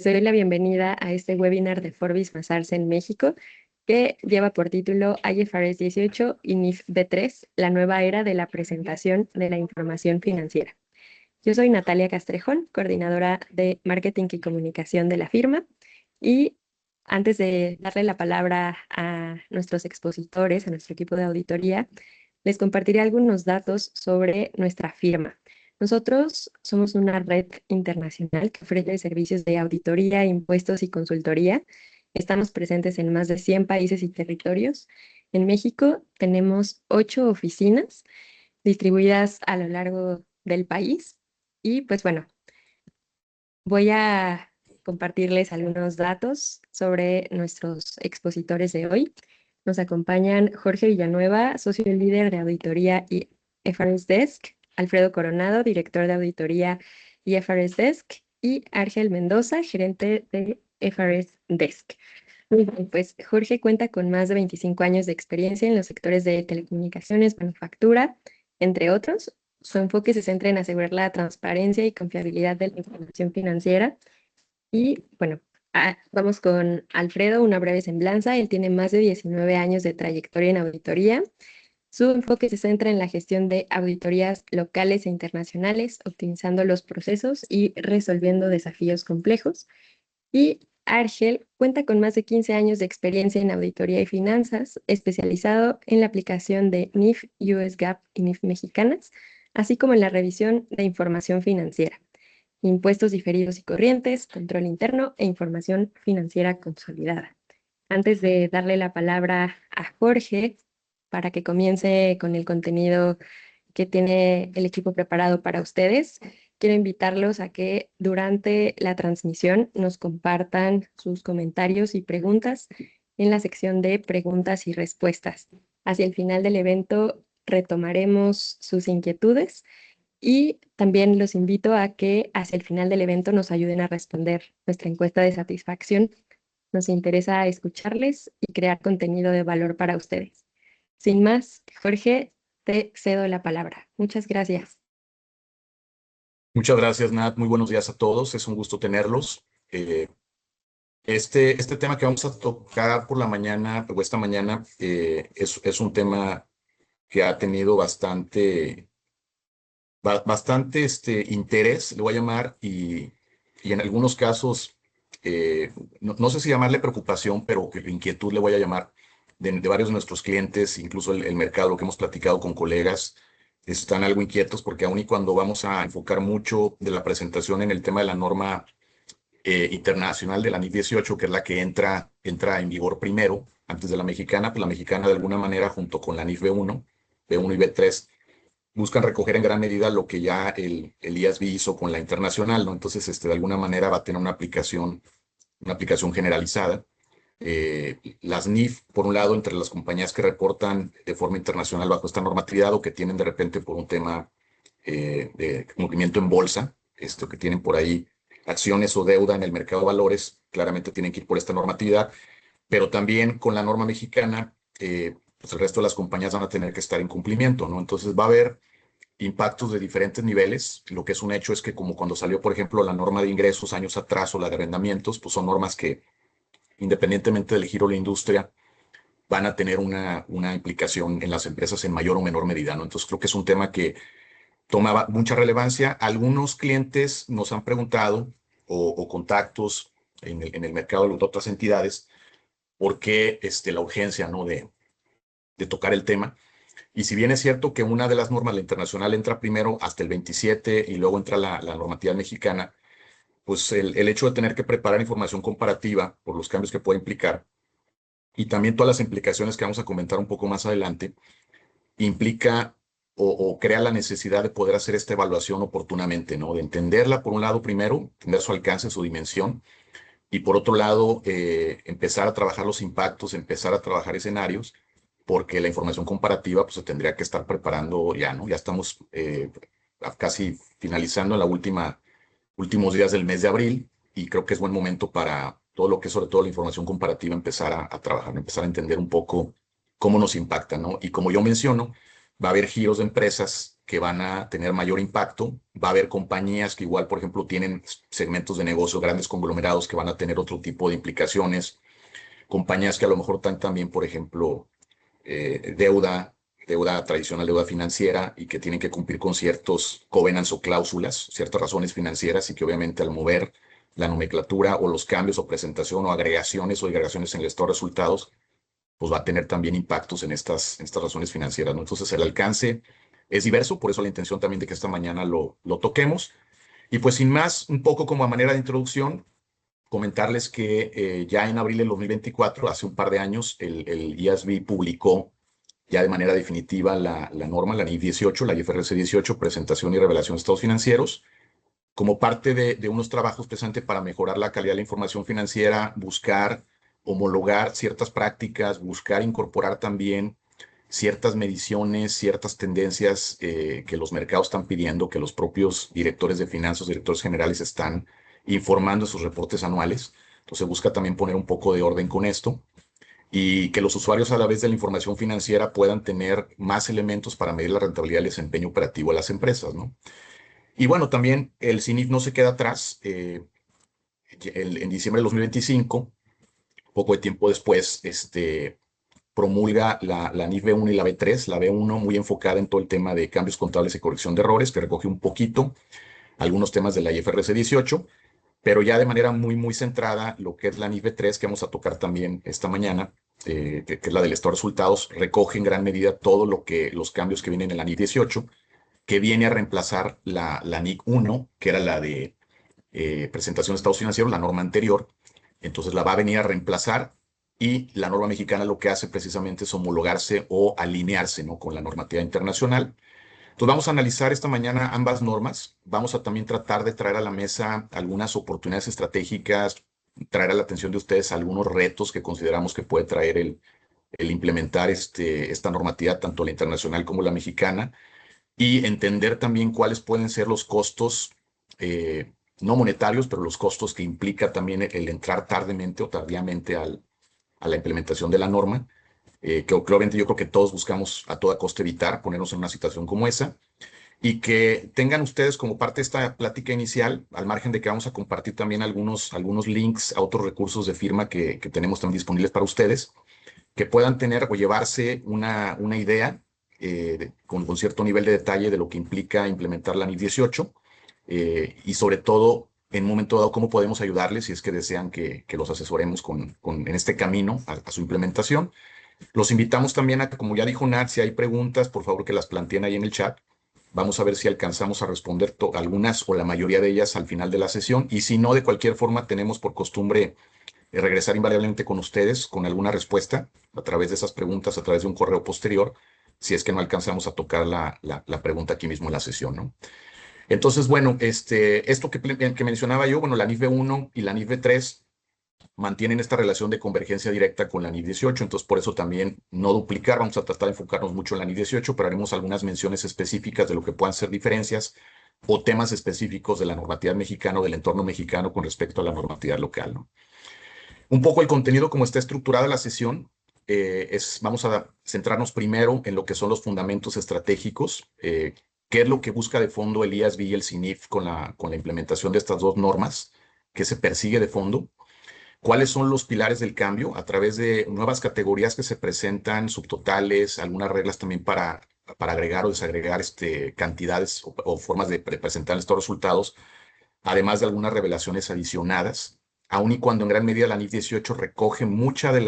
doy la bienvenida a este webinar de Forbis Basarse en México, que lleva por título IFRS 18 y NIF B3, la nueva era de la presentación de la información financiera. Yo soy Natalia Castrejón, coordinadora de Marketing y Comunicación de la firma, y antes de darle la palabra a nuestros expositores, a nuestro equipo de auditoría, les compartiré algunos datos sobre nuestra firma. Nosotros somos una red internacional que ofrece servicios de auditoría, impuestos y consultoría. Estamos presentes en más de 100 países y territorios. En México tenemos 8 oficinas distribuidas a lo largo del país. Y pues bueno, voy a compartirles algunos datos sobre nuestros expositores de hoy. Nos acompañan Jorge Villanueva, socio y líder de auditoría y IFRS Desk, Alfredo Coronado, director de auditoría y IFRS Desk, y Ángel Mendoza, gerente de IFRS Desk. Muy bien, pues Jorge cuenta con más de 25 años de experiencia en los sectores de telecomunicaciones, manufactura, entre otros. Su enfoque se centra en asegurar la transparencia y confiabilidad de la información financiera. Y bueno, vamos con Alfredo, una breve semblanza. Él tiene más de 19 años de trayectoria en auditoría. Su enfoque se centra en la gestión de auditorías locales e internacionales, optimizando los procesos y resolviendo desafíos complejos. Y Argel cuenta con más de 15 años de experiencia en auditoría y finanzas, especializado en la aplicación de NIF US GAAP y NIF mexicanas, así como en la revisión de información financiera, impuestos diferidos y corrientes, control interno e información financiera consolidada. Antes de darle la palabra a Jorge para que comience con el contenido que tiene el equipo preparado para ustedes, quiero invitarlos a que durante la transmisión nos compartan sus comentarios y preguntas en la sección de preguntas y respuestas. Hacia el final del evento retomaremos sus inquietudes y también los invito a que hacia el final del evento nos ayuden a responder nuestra encuesta de satisfacción. Nos interesa escucharles y crear contenido de valor para ustedes. Sin más, Jorge, te cedo la palabra. Muchas gracias. Muchas gracias, Nat. Muy buenos días a todos. Es un gusto tenerlos. Este tema que vamos a tocar por la mañana o esta mañana es un tema que ha tenido bastante interés, le voy a llamar, y en algunos casos, no sé si llamarle preocupación, pero que inquietud le voy a llamar de varios de nuestros clientes, incluso el mercado, lo que hemos platicado con colegas, están algo inquietos porque aun y cuando vamos a enfocar mucho de la presentación en el tema de la norma internacional de la NIF 18, que es la que entra en vigor primero, antes de la mexicana, pues la mexicana de alguna manera junto con la NIF B1 y B3, buscan recoger en gran medida lo que ya el IASB hizo con la internacional, ¿no? Entonces, de alguna manera va a tener una aplicación generalizada. Las NIF, por un lado, entre las compañías que reportan de forma internacional bajo esta normatividad o que tienen de repente por un tema de movimiento en bolsa, que tienen por ahí acciones o deuda en el mercado de valores, claramente tienen que ir por esta normatividad, pero también con la norma mexicana, pues el resto de las compañías van a tener que estar en cumplimiento, ¿no? Entonces va a haber impactos de diferentes niveles. Lo que es un hecho es que como cuando salió, por ejemplo, la norma de ingresos años atrás o la de arrendamientos, pues son normas que, independientemente del giro de la industria, van a tener una implicación en las empresas en mayor o menor medida, ¿no? Entonces creo que es un tema que toma mucha relevancia. Algunos clientes nos han preguntado o contactos en el mercado de otras entidades por qué la urgencia, ¿no? de tocar el tema. Y si bien es cierto que una de las normas, la internacional, entra primero hasta el 27 y luego entra la normativa mexicana, pues el hecho de tener que preparar información comparativa por los cambios que puede implicar y también todas las implicaciones que vamos a comentar un poco más adelante, implica o crea la necesidad de poder hacer esta evaluación oportunamente, ¿no? De entenderla, por un lado, primero, entender su alcance, su dimensión, y por otro lado, empezar a trabajar los impactos, empezar a trabajar escenarios, porque la información comparativa pues se tendría que estar preparando ya, ¿no? Ya estamos casi finalizando la últimos días del mes de abril y creo que es buen momento para todo lo que es sobre todo la información comparativa empezar a trabajar, empezar a entender un poco cómo nos impacta, ¿no? Y como yo menciono, va a haber giros de empresas que van a tener mayor impacto, va a haber compañías que igual, por ejemplo, tienen segmentos de negocio, grandes conglomerados que van a tener otro tipo de implicaciones, compañías que a lo mejor están también, por ejemplo, deuda tradicional, deuda financiera, y que tienen que cumplir con ciertos covenants o cláusulas, ciertas razones financieras, y que obviamente al mover la nomenclatura o los cambios o presentación o agregaciones en el estado de resultados, pues va a tener también impactos en estas razones financieras, ¿no? Entonces el alcance es diverso, por eso la intención también de que esta mañana lo toquemos. Y pues sin más, un poco como a manera de introducción, comentarles que ya en abril del 2024, hace un par de años, el IASB publicó ya de manera definitiva la norma, la NIF 18, la IFRS 18, presentación y revelación de estados financieros, como parte de unos trabajos precisamente para mejorar la calidad de la información financiera, buscar homologar ciertas prácticas, buscar incorporar también ciertas mediciones, ciertas tendencias que los mercados están pidiendo, que los propios directores de finanzas, directores generales están informando en sus reportes anuales. Entonces busca también poner un poco de orden con esto y que los usuarios a la vez de la información financiera puedan tener más elementos para medir la rentabilidad y el desempeño operativo de las empresas, ¿no? Y bueno, también el CINIF no se queda atrás. En diciembre de 2025, poco de tiempo después, promulga la NIF B1 y la B3, la B1 muy enfocada en todo el tema de cambios contables y corrección de errores, que recoge un poquito algunos temas de la IFRS 18, pero ya de manera muy centrada lo que es la NIF B3, que vamos a tocar también esta mañana, que es la del estado de resultados, recoge en gran medida todo los cambios que vienen en la NIF 18, que viene a reemplazar la NIC 1, que era la de presentación de estados financieros, la norma anterior. Entonces la va a venir a reemplazar, y la norma mexicana lo que hace precisamente es homologarse o alinearse, ¿no?, con la normativa internacional. Entonces vamos a analizar esta mañana ambas normas. Vamos a también tratar de traer a la mesa algunas oportunidades estratégicas, traer a la atención de ustedes algunos retos que consideramos que puede traer el implementar esta normativa, tanto la internacional como la mexicana, y entender también cuáles pueden ser los costos, no monetarios, pero los costos que implica también el entrar tardemente o tardíamente a la implementación de la norma, que obviamente yo creo que todos buscamos a toda costa evitar ponernos en una situación como esa, y que tengan ustedes como parte de esta plática inicial, al margen de que vamos a compartir también algunos links a otros recursos de firma que tenemos también disponibles para ustedes, que puedan tener o llevarse una idea con cierto nivel de detalle de lo que implica implementar la NIF 18, y sobre todo, en un momento dado, cómo podemos ayudarles si es que desean que los asesoremos en este camino a su implementación. Los invitamos también a que, como ya dijo Nat, si hay preguntas, por favor que las planteen ahí en el chat. Vamos a ver si alcanzamos a responder algunas o la mayoría de ellas al final de la sesión, y si no, de cualquier forma, tenemos por costumbre regresar invariablemente con ustedes con alguna respuesta a través de esas preguntas, a través de un correo posterior, si es que no alcanzamos a tocar la pregunta aquí mismo en la sesión, ¿no? Entonces, bueno, esto que mencionaba yo, bueno, la NIF B1 y la NIF B3 mantienen esta relación de convergencia directa con la NIF 18, entonces por eso también no duplicar, vamos a tratar de enfocarnos mucho en la NIF 18, pero haremos algunas menciones específicas de lo que puedan ser diferencias o temas específicos de la normatividad mexicana o del entorno mexicano con respecto a la normatividad local, ¿no? Un poco el contenido, como está estructurada la sesión, vamos a centrarnos primero en lo que son los fundamentos estratégicos, qué es lo que busca de fondo el IASB y el CINIF con la implementación de estas dos normas, qué se persigue de fondo, cuáles son los pilares del cambio a través de nuevas categorías que se presentan, subtotales, algunas reglas también para agregar o desagregar cantidades o formas de presentar estos resultados, además de algunas revelaciones adicionadas, aun y cuando en gran medida la NIF 18 recoge mucha de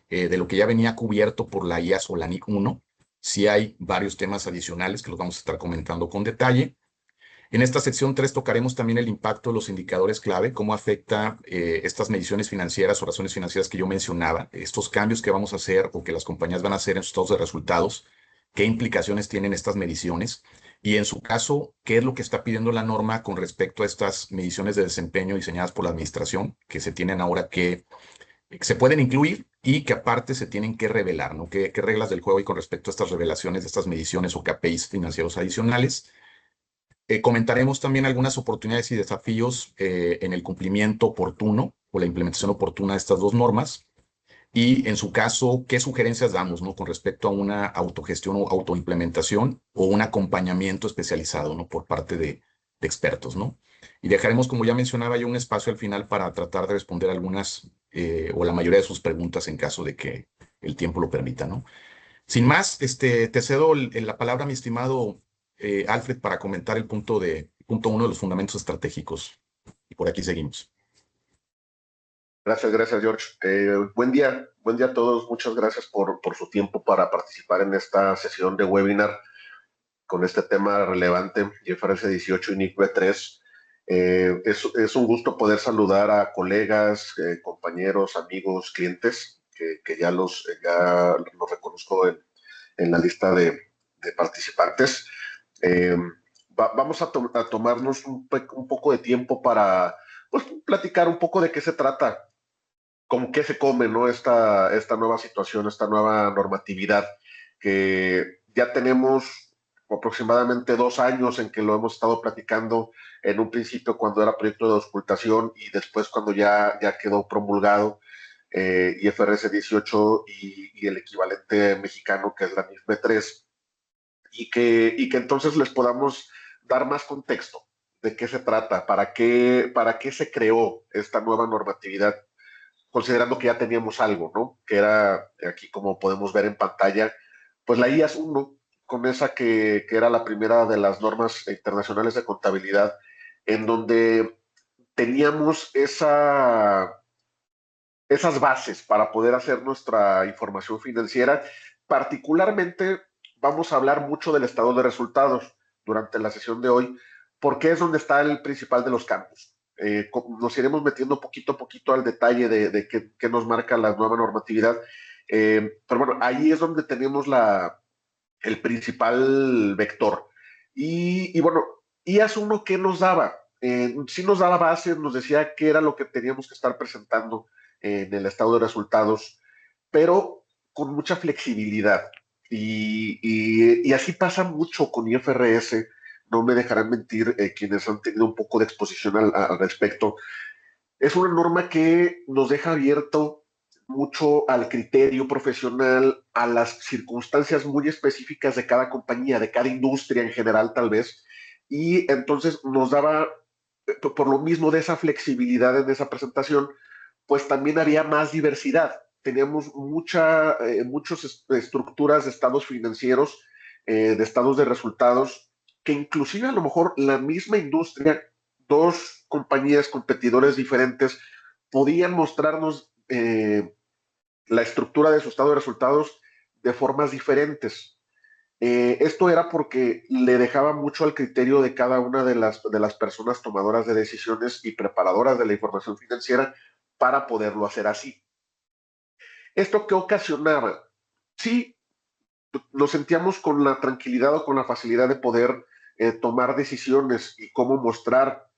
lo que ya venía cubierto por la IAS o la NIC 1, sí hay varios temas adicionales que los vamos a estar comentando con detalle. En esta sección 3 tocaremos también el impacto de los indicadores clave, cómo afecta estas mediciones financieras o razones financieras que yo mencionaba, estos cambios que vamos a hacer o que las compañías van a hacer en sus estados de resultados, qué implicaciones tienen estas mediciones, y en su caso, qué es lo que está pidiendo la norma con respecto a estas mediciones de desempeño diseñadas por la administración, que se tienen ahora que se pueden incluir y que aparte se tienen que revelar, ¿no? ¿Qué reglas del juego hay con respecto a estas revelaciones de estas mediciones o KPIs financieros adicionales? Comentaremos también algunas oportunidades y desafíos en el cumplimiento oportuno o la implementación oportuna de estas dos normas. Y en su caso, ¿qué sugerencias damos, ¿no? Con respecto a una autogestión o autoimplementación o un acompañamiento especializado, ¿no? Por parte de expertos, ¿no? Y dejaremos, como ya mencionaba yo, un espacio al final para tratar de responder algunas o la mayoría de sus preguntas en caso de que el tiempo lo permita, ¿no? Sin más, te cedo la palabra, mi estimado Alfred, para comentar el punto uno de los fundamentos estratégicos. Y por aquí seguimos. Gracias, George. Buen día a todos. Muchas gracias por su tiempo para participar en esta sesión de webinar con este tema relevante, IFRS 18 y NIC B3. Es un gusto poder saludar a colegas, compañeros, amigos, clientes, que ya los reconozco en la lista de participantes. Eh, Vamos a tomarnos un poco de tiempo para pues, platicar un poco de qué se trata, con qué se come, ¿no? Esta nueva situación, esta nueva normatividad, que ya tenemos aproximadamente 2 años en que lo hemos estado platicando, en un principio cuando era proyecto de auscultación y después cuando ya quedó promulgado IFRS 18 y el equivalente mexicano que es la NIF B3, y que entonces les podamos dar más contexto de qué se trata, para qué se creó esta nueva normatividad, considerando que ya teníamos algo, ¿no? Que era, aquí como podemos ver en pantalla, pues la IAS 1, con esa que era la primera de las normas internacionales de contabilidad, en donde teníamos esas bases para poder hacer nuestra información financiera. Particularmente vamos a hablar mucho del estado de resultados durante la sesión de hoy, porque es donde está el principal de los cambios. Nos iremos metiendo poquito a poquito al detalle de qué nos marca la nueva normatividad. Pero bueno, ahí es donde tenemos el principal vector. Y bueno, IAS 1, ¿qué nos daba? Sí nos daba bases, nos decía qué era lo que teníamos que estar presentando en el estado de resultados, pero con mucha flexibilidad. Y así pasa mucho con IFRS, no me dejarán mentir quienes han tenido un poco de exposición al respecto. Es una norma que nos deja abierto mucho al criterio profesional, a las circunstancias muy específicas de cada compañía, de cada industria en general tal vez, y entonces nos daba, por lo mismo de esa flexibilidad en esa presentación, pues también había más diversidad. Teníamos muchas estructuras de estados financieros, de estados de resultados, que inclusive a lo mejor la misma industria, dos compañías competidores diferentes, podían mostrarnos la estructura de su estado de resultados de formas diferentes. Esto era porque le dejaba mucho al criterio de cada una de las personas tomadoras de decisiones y preparadoras de la información financiera para poderlo hacer así. ¿Esto qué ocasionaba? Sí, nos sentíamos con la tranquilidad o con la facilidad de poder tomar decisiones y cómo mostrar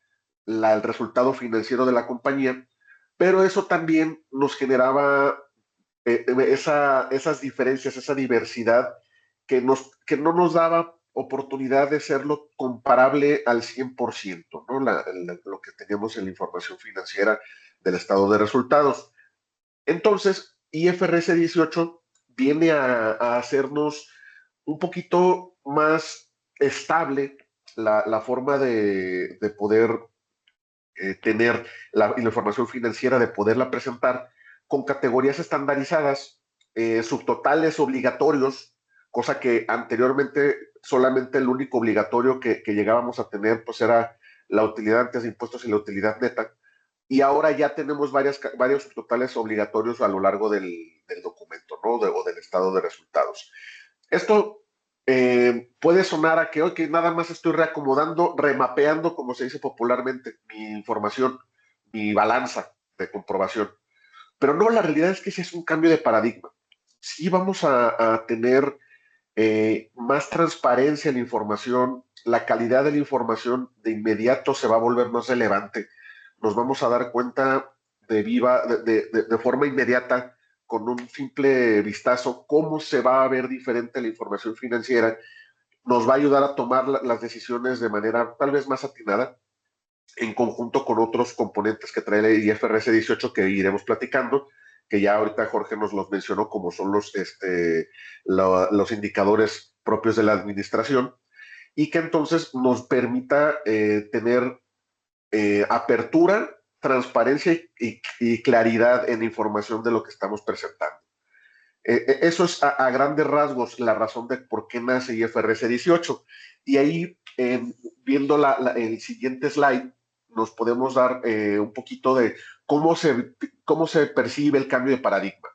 el resultado financiero de la compañía, pero eso también nos generaba esas diferencias, esa diversidad que no nos daba oportunidad de serlo comparable al 100%, ¿no? Lo que teníamos en la información financiera del estado de resultados. Entonces, IFRS 18 viene a hacernos un poquito más estable la forma de poder tener la información financiera, de poderla presentar con categorías estandarizadas, subtotales obligatorios, cosa que anteriormente solamente el único obligatorio que llegábamos a tener pues era la utilidad antes de impuestos y la utilidad neta. Y ahora ya tenemos varios subtotales obligatorios a lo largo del documento, ¿no? O del estado de resultados. Esto puede sonar a que hoy que nada más estoy reacomodando, remapeando, como se dice popularmente, mi información, mi balanza de comprobación. Pero no, la realidad es que ese es un cambio de paradigma. Sí vamos a tener más transparencia en la información, la calidad de la información de inmediato se va a volver más relevante. Nos vamos a dar cuenta de forma inmediata, con un simple vistazo, cómo se va a ver diferente la información financiera. Nos va a ayudar a tomar las decisiones de manera tal vez más atinada, en conjunto con otros componentes que trae el IFRS 18 que iremos platicando, que ya ahorita Jorge nos los mencionó, como son los indicadores propios de la administración, y que entonces nos permita tener apertura, transparencia y claridad en la información de lo que estamos presentando. Eso es a grandes rasgos la razón de por qué nace IFRS 18. Y ahí, viendo el siguiente slide, nos podemos dar un poquito de cómo se percibe el cambio de paradigma.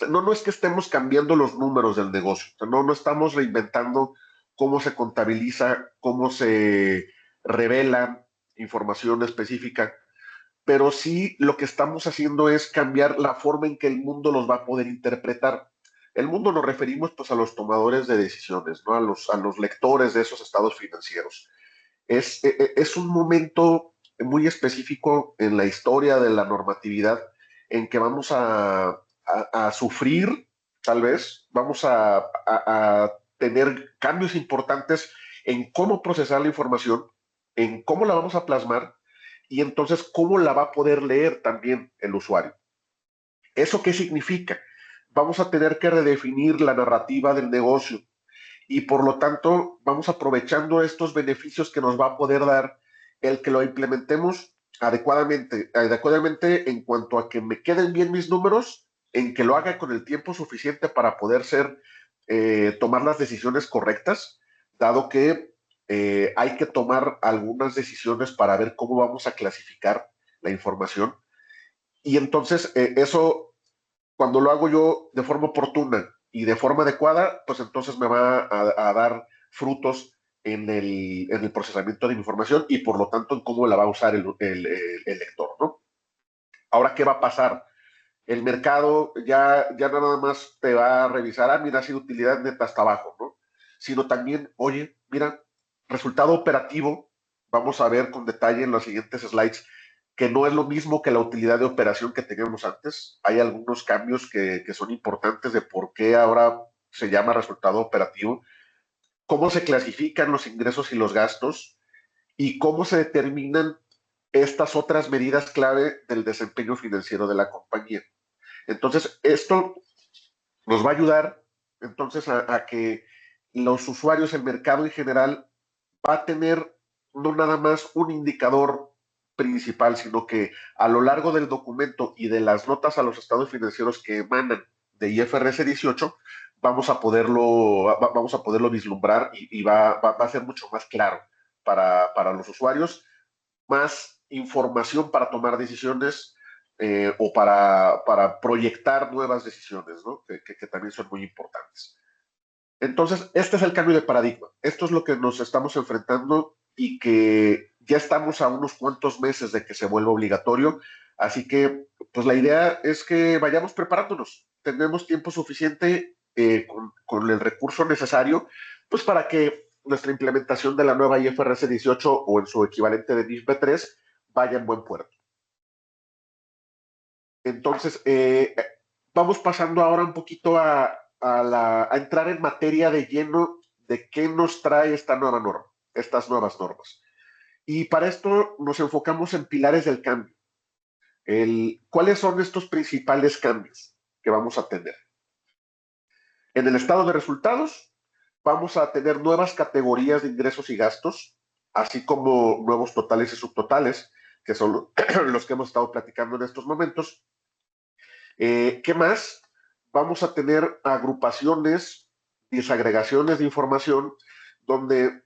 No es que estemos cambiando los números del negocio, no estamos reinventando cómo se contabiliza, cómo se revela información específica, pero sí lo que estamos haciendo es cambiar la forma en que el mundo los va a poder interpretar. El mundo nos referimos pues a los tomadores de decisiones, ¿no? a los lectores de esos estados financieros. Es un momento muy específico en la historia de la normatividad en que vamos a sufrir, tal vez, vamos a tener cambios importantes en cómo procesar la información, en cómo la vamos a plasmar y entonces cómo la va a poder leer también el usuario. ¿Eso qué significa? Vamos a tener que redefinir la narrativa del negocio y por lo tanto vamos aprovechando estos beneficios que nos va a poder dar el que lo implementemos adecuadamente en cuanto a que me queden bien mis números, en que lo haga con el tiempo suficiente para poder tomar las decisiones correctas, dado que hay que tomar algunas decisiones para ver cómo vamos a clasificar la información. Y entonces eso, cuando lo hago yo de forma oportuna y de forma adecuada, pues entonces me va a dar frutos en el procesamiento de mi información y por lo tanto en cómo la va a usar el lector, ¿no? Ahora, ¿qué va a pasar? El mercado ya no nada más te va a revisar, mira, ha sido utilidad neta hasta abajo, ¿no? Sino también, oye, mira, resultado operativo, vamos a ver con detalle en los siguientes slides, que no es lo mismo que la utilidad de operación que teníamos antes. Hay algunos cambios que son importantes de por qué ahora se llama resultado operativo, cómo se clasifican los ingresos y los gastos y cómo se determinan estas otras medidas clave del desempeño financiero de la compañía. Entonces, esto nos va a ayudar entonces a que los usuarios, el mercado en general, va a tener no nada más un indicador principal, sino que a lo largo del documento y de las notas a los estados financieros que emanan de IFRS 18, vamos a poderlo vislumbrar y va a ser mucho más claro para los usuarios, más información para tomar decisiones o para proyectar nuevas decisiones, ¿no? que también son muy importantes. Entonces, este es el cambio de paradigma. Esto es lo que nos estamos enfrentando y que ya estamos a unos cuantos meses de que se vuelva obligatorio. Así que, pues la idea es que vayamos preparándonos. Tenemos tiempo suficiente con el recurso necesario, pues para que nuestra implementación de la nueva IFRS 18 o en su equivalente de NIF B3 vaya en buen puerto. Entonces, vamos pasando ahora un poquito a entrar en materia de lleno de qué nos trae esta nueva norma, estas nuevas normas. Y para esto nos enfocamos en pilares del cambio. ¿Cuáles son estos principales cambios que vamos a tener? En el estado de resultados, vamos a tener nuevas categorías de ingresos y gastos, así como nuevos totales y subtotales, que son los que hemos estado platicando en estos momentos. ¿Qué más? Vamos a tener agrupaciones, desagregaciones de información, donde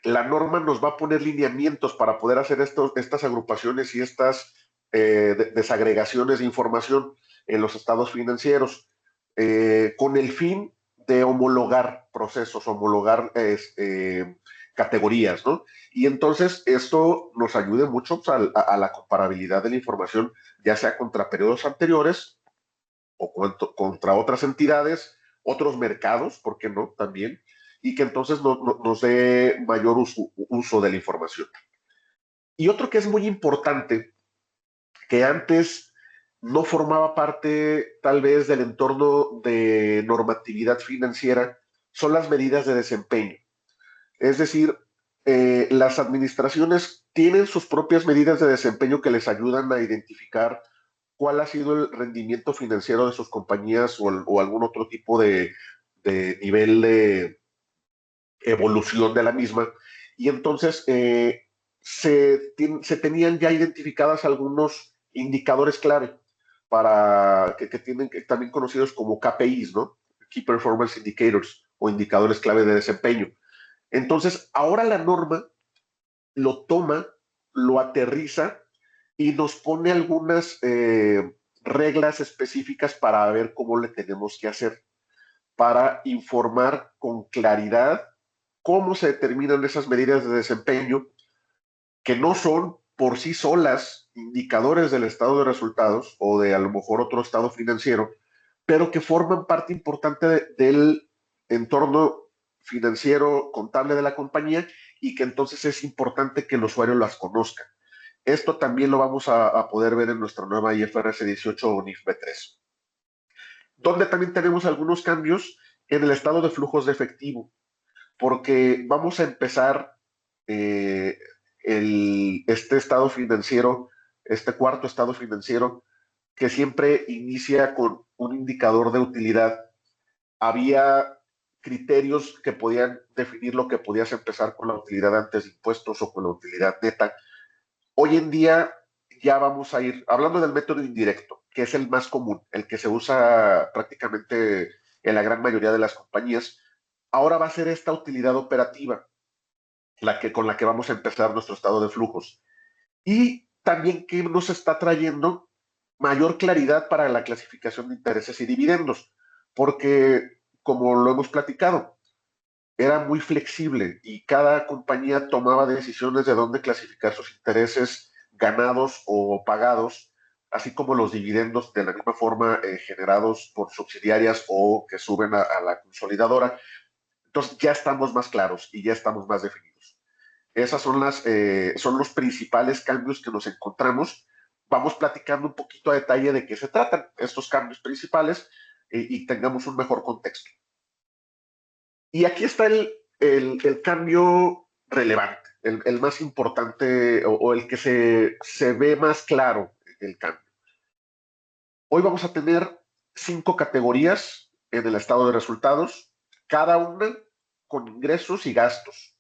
la norma nos va a poner lineamientos para poder hacer estas agrupaciones y estas desagregaciones de información en los estados financieros, con el fin de homologar procesos, homologar categorías, ¿no? Y entonces esto nos ayude mucho a la comparabilidad de la información, ya sea contra periodos anteriores o contra otras entidades, otros mercados, ¿por qué no? También, y que entonces nos dé mayor uso de la información. Y otro que es muy importante, que antes no formaba parte tal vez del entorno de normatividad financiera, son las medidas de desempeño. Es decir, las administraciones tienen sus propias medidas de desempeño que les ayudan a identificar cuál ha sido el rendimiento financiero de sus compañías o algún otro tipo de nivel de evolución de la misma. Y entonces se tenían ya identificadas algunos indicadores clave para que tienen también conocidos como KPIs, ¿no? Key Performance Indicators, o indicadores clave de desempeño. Entonces, ahora la norma lo toma, lo aterriza y nos pone algunas reglas específicas para ver cómo le tenemos que hacer, para informar con claridad cómo se determinan esas medidas de desempeño, que no son por sí solas indicadores del estado de resultados o de a lo mejor otro estado financiero, pero que forman parte importante del entorno financiero contable de la compañía, y que entonces es importante que el usuario las conozca. Esto también lo vamos a poder ver en nuestra nueva IFRS 18 o NIF B3, donde también tenemos algunos cambios en el estado de flujos de efectivo, porque vamos a empezar este estado financiero, este cuarto estado financiero, que siempre inicia con un indicador de utilidad. Había criterios que podían definir lo que podías empezar con la utilidad antes de impuestos o con la utilidad neta. Hoy en día ya vamos a ir hablando del método indirecto, que es el más común, el que se usa prácticamente en la gran mayoría de las compañías. Ahora va a ser esta utilidad operativa con la que vamos a empezar nuestro estado de flujos. Y también que nos está trayendo mayor claridad para la clasificación de intereses y dividendos, porque como lo hemos platicado, era muy flexible y cada compañía tomaba decisiones de dónde clasificar sus intereses ganados o pagados, así como los dividendos de la misma forma generados por subsidiarias o que suben a la consolidadora. Entonces ya estamos más claros y ya estamos más definidos. Esas son los principales cambios que nos encontramos. Vamos platicando un poquito a detalle de qué se tratan estos cambios principales y tengamos un mejor contexto. Y aquí está el cambio relevante, el más importante o el que se ve más claro el cambio. Hoy vamos a tener 5 categorías en el estado de resultados, cada una con ingresos y gastos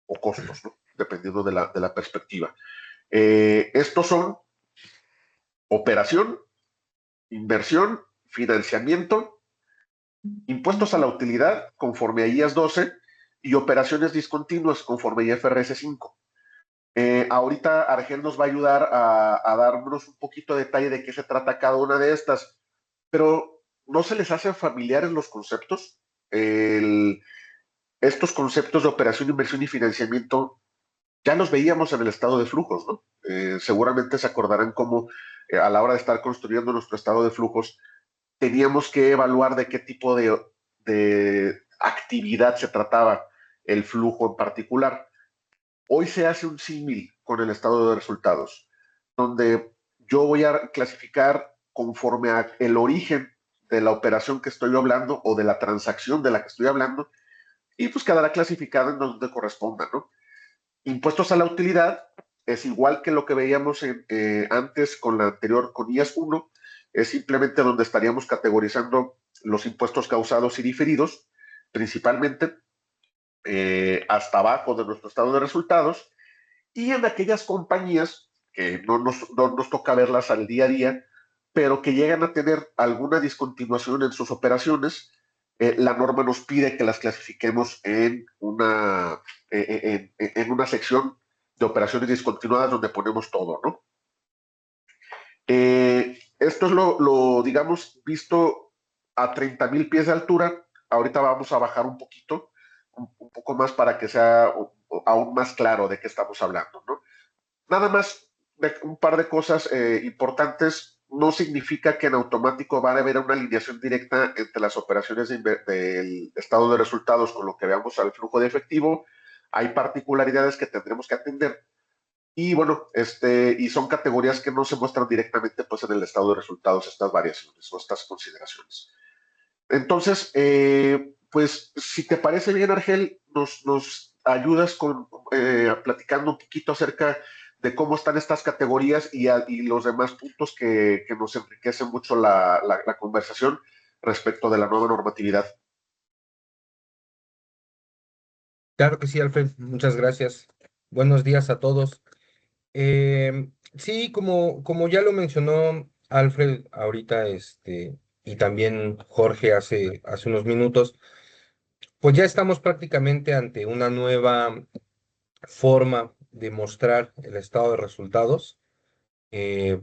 o costos, ¿no? Dependiendo de la perspectiva. Estos son operación, inversión, financiamiento, impuestos a la utilidad conforme a IAS 12 y operaciones discontinuas conforme a IFRS 5. Ahorita Argel nos va a ayudar a darnos un poquito de detalle de qué se trata cada una de estas, pero ¿no se les hacen familiares los conceptos? Estos conceptos de operación, inversión y financiamiento ya los veíamos en el estado de flujos, ¿no? Seguramente se acordarán cómo a la hora de estar construyendo nuestro estado de flujos teníamos que evaluar de qué tipo de actividad se trataba el flujo en particular. Hoy se hace un símil con el estado de resultados, donde yo voy a clasificar conforme a el origen de la operación que estoy hablando o de la transacción de la que estoy hablando, y pues quedará clasificada en donde corresponda, ¿no? Impuestos a la utilidad es igual que lo que veíamos antes con la anterior, con IAS 1, es simplemente donde estaríamos categorizando los impuestos causados y diferidos, principalmente hasta abajo de nuestro estado de resultados, y en aquellas compañías que no nos toca verlas al día a día, pero que llegan a tener alguna discontinuación en sus operaciones, la norma nos pide que las clasifiquemos en una sección de operaciones discontinuadas donde ponemos todo, ¿no? Esto es digamos, visto a 30,000 pies de altura. Ahorita vamos a bajar un poquito, un poco más para que sea aún más claro de qué estamos hablando, ¿no? Nada más un par de cosas importantes. No significa que en automático va a haber una alineación directa entre las operaciones del estado de resultados con lo que veamos al flujo de efectivo. Hay particularidades que tendremos que atender. Y bueno, y son categorías que no se muestran directamente pues, en el estado de resultados, estas variaciones o estas consideraciones. Entonces, pues si te parece bien, Argel, nos ayudas platicando un poquito acerca de cómo están estas categorías y los demás puntos que nos enriquecen mucho la conversación respecto de la nueva normatividad. Claro que sí, Alfred, muchas gracias. Buenos días a todos. Sí, como ya lo mencionó Alfred ahorita, y también Jorge hace unos minutos, pues ya estamos prácticamente ante una nueva forma de mostrar el estado de resultados. Eh,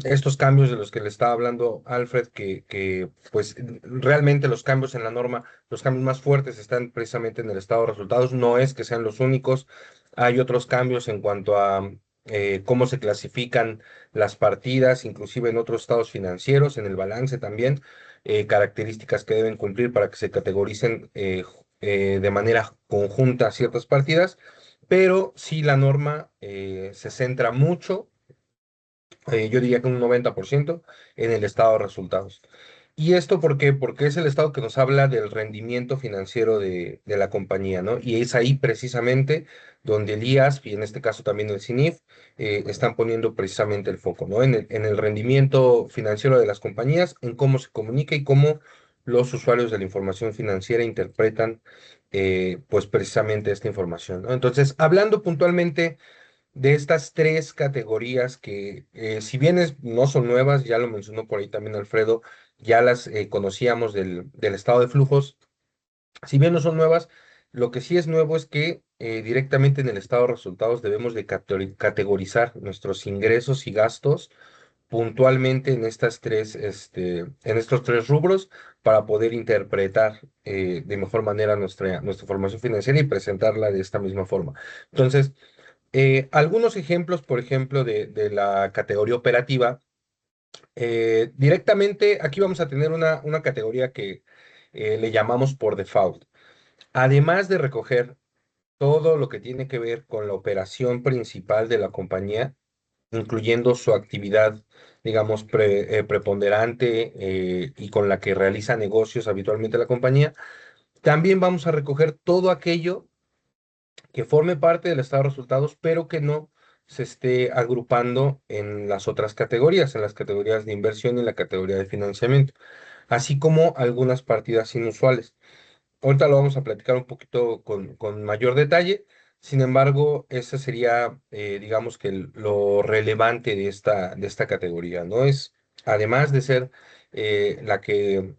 estos cambios de los que le estaba hablando Alfred, que pues realmente los cambios en la norma, los cambios más fuertes están precisamente en el estado de resultados, no es que sean los únicos, hay otros cambios en cuanto a cómo se clasifican las partidas, inclusive en otros estados financieros, en el balance también, características que deben cumplir para que se categoricen de manera conjunta ciertas partidas, pero sí la norma se centra mucho, yo diría que un 90% en el estado de resultados. ¿Y esto por qué? Porque es el estado que nos habla del rendimiento financiero de la compañía, ¿no? Y es ahí precisamente donde el IASB y en este caso también el CINIF están poniendo precisamente el foco, ¿no? En el rendimiento financiero de las compañías, en cómo se comunica y cómo los usuarios de la información financiera interpretan, pues precisamente esta información, ¿no? Entonces, hablando puntualmente de estas tres categorías que, si bien no son nuevas, ya lo mencionó por ahí también Alfredo, ya las conocíamos del estado de flujos, si bien no son nuevas, lo que sí es nuevo es que directamente en el estado de resultados debemos de categorizar nuestros ingresos y gastos puntualmente en en estos tres rubros para poder interpretar de mejor manera nuestra formación financiera y presentarla de esta misma forma. Entonces, algunos ejemplos, por ejemplo, de la categoría operativa. Directamente, aquí vamos a tener una categoría que le llamamos por default. Además de recoger todo lo que tiene que ver con la operación principal de la compañía, incluyendo su actividad, digamos, preponderante y con la que realiza negocios habitualmente la compañía, también vamos a recoger todo aquello que forme parte del estado de resultados, pero que no se esté agrupando en las otras categorías, en las categorías de inversión y en la categoría de financiamiento, así como algunas partidas inusuales. Ahorita lo vamos a platicar un poquito con mayor detalle. Sin embargo, ese sería, digamos que lo relevante de esta categoría, ¿no? Es, además de ser la que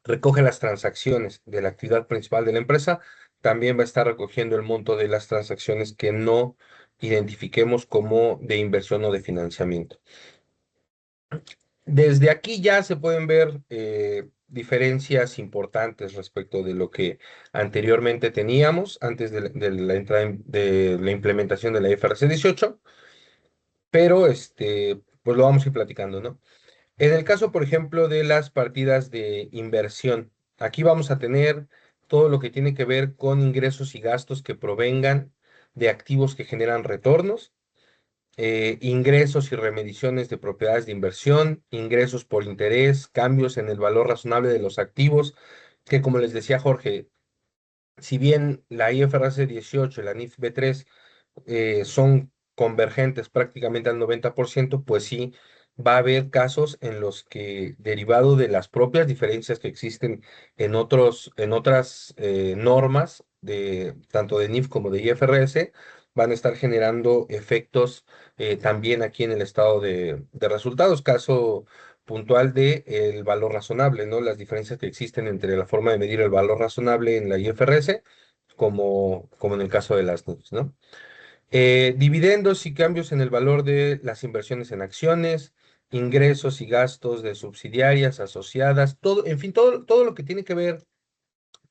recoge las transacciones de la actividad principal de la empresa, también va a estar recogiendo el monto de las transacciones que no identifiquemos como de inversión o de financiamiento. Desde aquí ya se pueden ver diferencias importantes respecto de lo que anteriormente teníamos, antes de la entrada de la implementación de la IFRS 18, pero pues lo vamos a ir platicando, ¿no? En el caso, por ejemplo, de las partidas de inversión, aquí vamos a tener todo lo que tiene que ver con ingresos y gastos que provengan de activos que generan retornos, ingresos y remediciones de propiedades de inversión, ingresos por interés, cambios en el valor razonable de los activos, que como les decía Jorge, si bien la IFRS 18 y la NIF B3 son convergentes prácticamente al 90%, pues sí va a haber casos en los que, derivado de las propias diferencias que existen en otras normas, tanto de NIF como de IFRS, van a estar generando efectos también aquí en el estado de resultados. Caso puntual de el valor razonable, ¿no? Las diferencias que existen entre la forma de medir el valor razonable en la IFRS como en el caso de las NIFs, ¿no? Dividendos y cambios en el valor de las inversiones en acciones, ingresos y gastos de subsidiarias asociadas, todo, en fin, todo lo que tiene que ver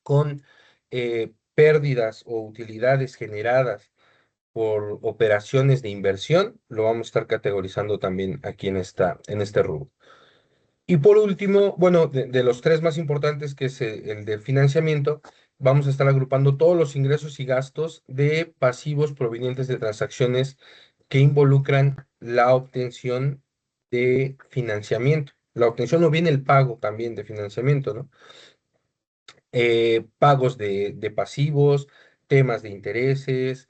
con pérdidas o utilidades generadas por operaciones de inversión, lo vamos a estar categorizando también aquí en este rubro. Y por último, bueno, de los tres más importantes, que es el de financiamiento, vamos a estar agrupando todos los ingresos y gastos de pasivos provenientes de transacciones que involucran la obtención de financiamiento. La obtención o bien el pago también de financiamiento, ¿no? Pagos de pasivos, temas de intereses,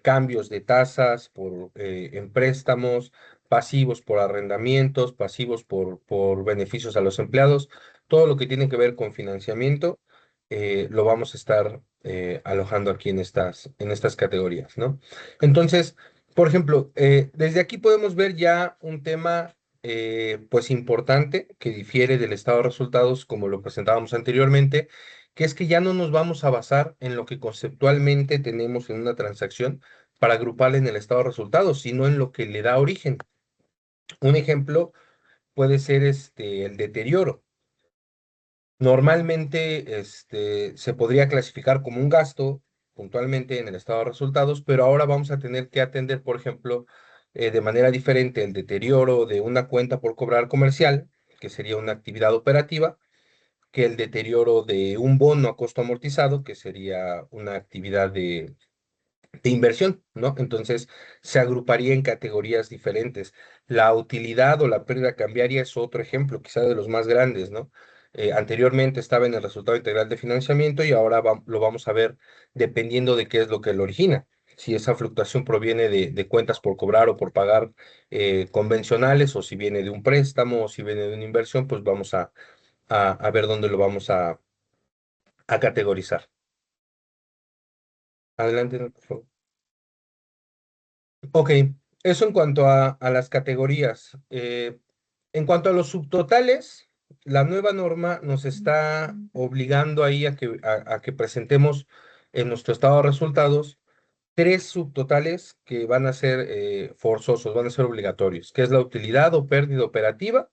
cambios de tasas en préstamos, pasivos por arrendamientos, pasivos por beneficios a los empleados, todo lo que tiene que ver con financiamiento, lo vamos a estar alojando aquí en estas categorías, ¿no? Entonces, por ejemplo, desde aquí podemos ver ya un tema pues importante que difiere del estado de resultados como lo presentábamos anteriormente, que es que ya no nos vamos a basar en lo que conceptualmente tenemos en una transacción para agruparla en el estado de resultados, sino en lo que le da origen. Un ejemplo puede ser el deterioro. Normalmente se podría clasificar como un gasto puntualmente en el estado de resultados, pero ahora vamos a tener que atender, por ejemplo, de manera diferente el deterioro de una cuenta por cobrar comercial, que sería una actividad operativa, que el deterioro de un bono a costo amortizado, que sería una actividad de inversión, ¿no? Entonces se agruparía en categorías diferentes. La utilidad o la pérdida cambiaria es otro ejemplo, quizá de los más grandes, ¿no? Anteriormente estaba en el resultado integral de financiamiento y ahora lo vamos a ver dependiendo de qué es lo que lo origina. Si esa fluctuación proviene de cuentas por cobrar o por pagar convencionales, o si viene de un préstamo, o si viene de una inversión, pues vamos a ver dónde lo vamos a categorizar. Adelante, por favor. Ok, eso en cuanto a las categorías. En cuanto a los subtotales, la nueva norma nos está obligando ahí a que presentemos en nuestro estado de resultados tres subtotales que van a ser forzosos, van a ser obligatorios, que es la utilidad o pérdida operativa,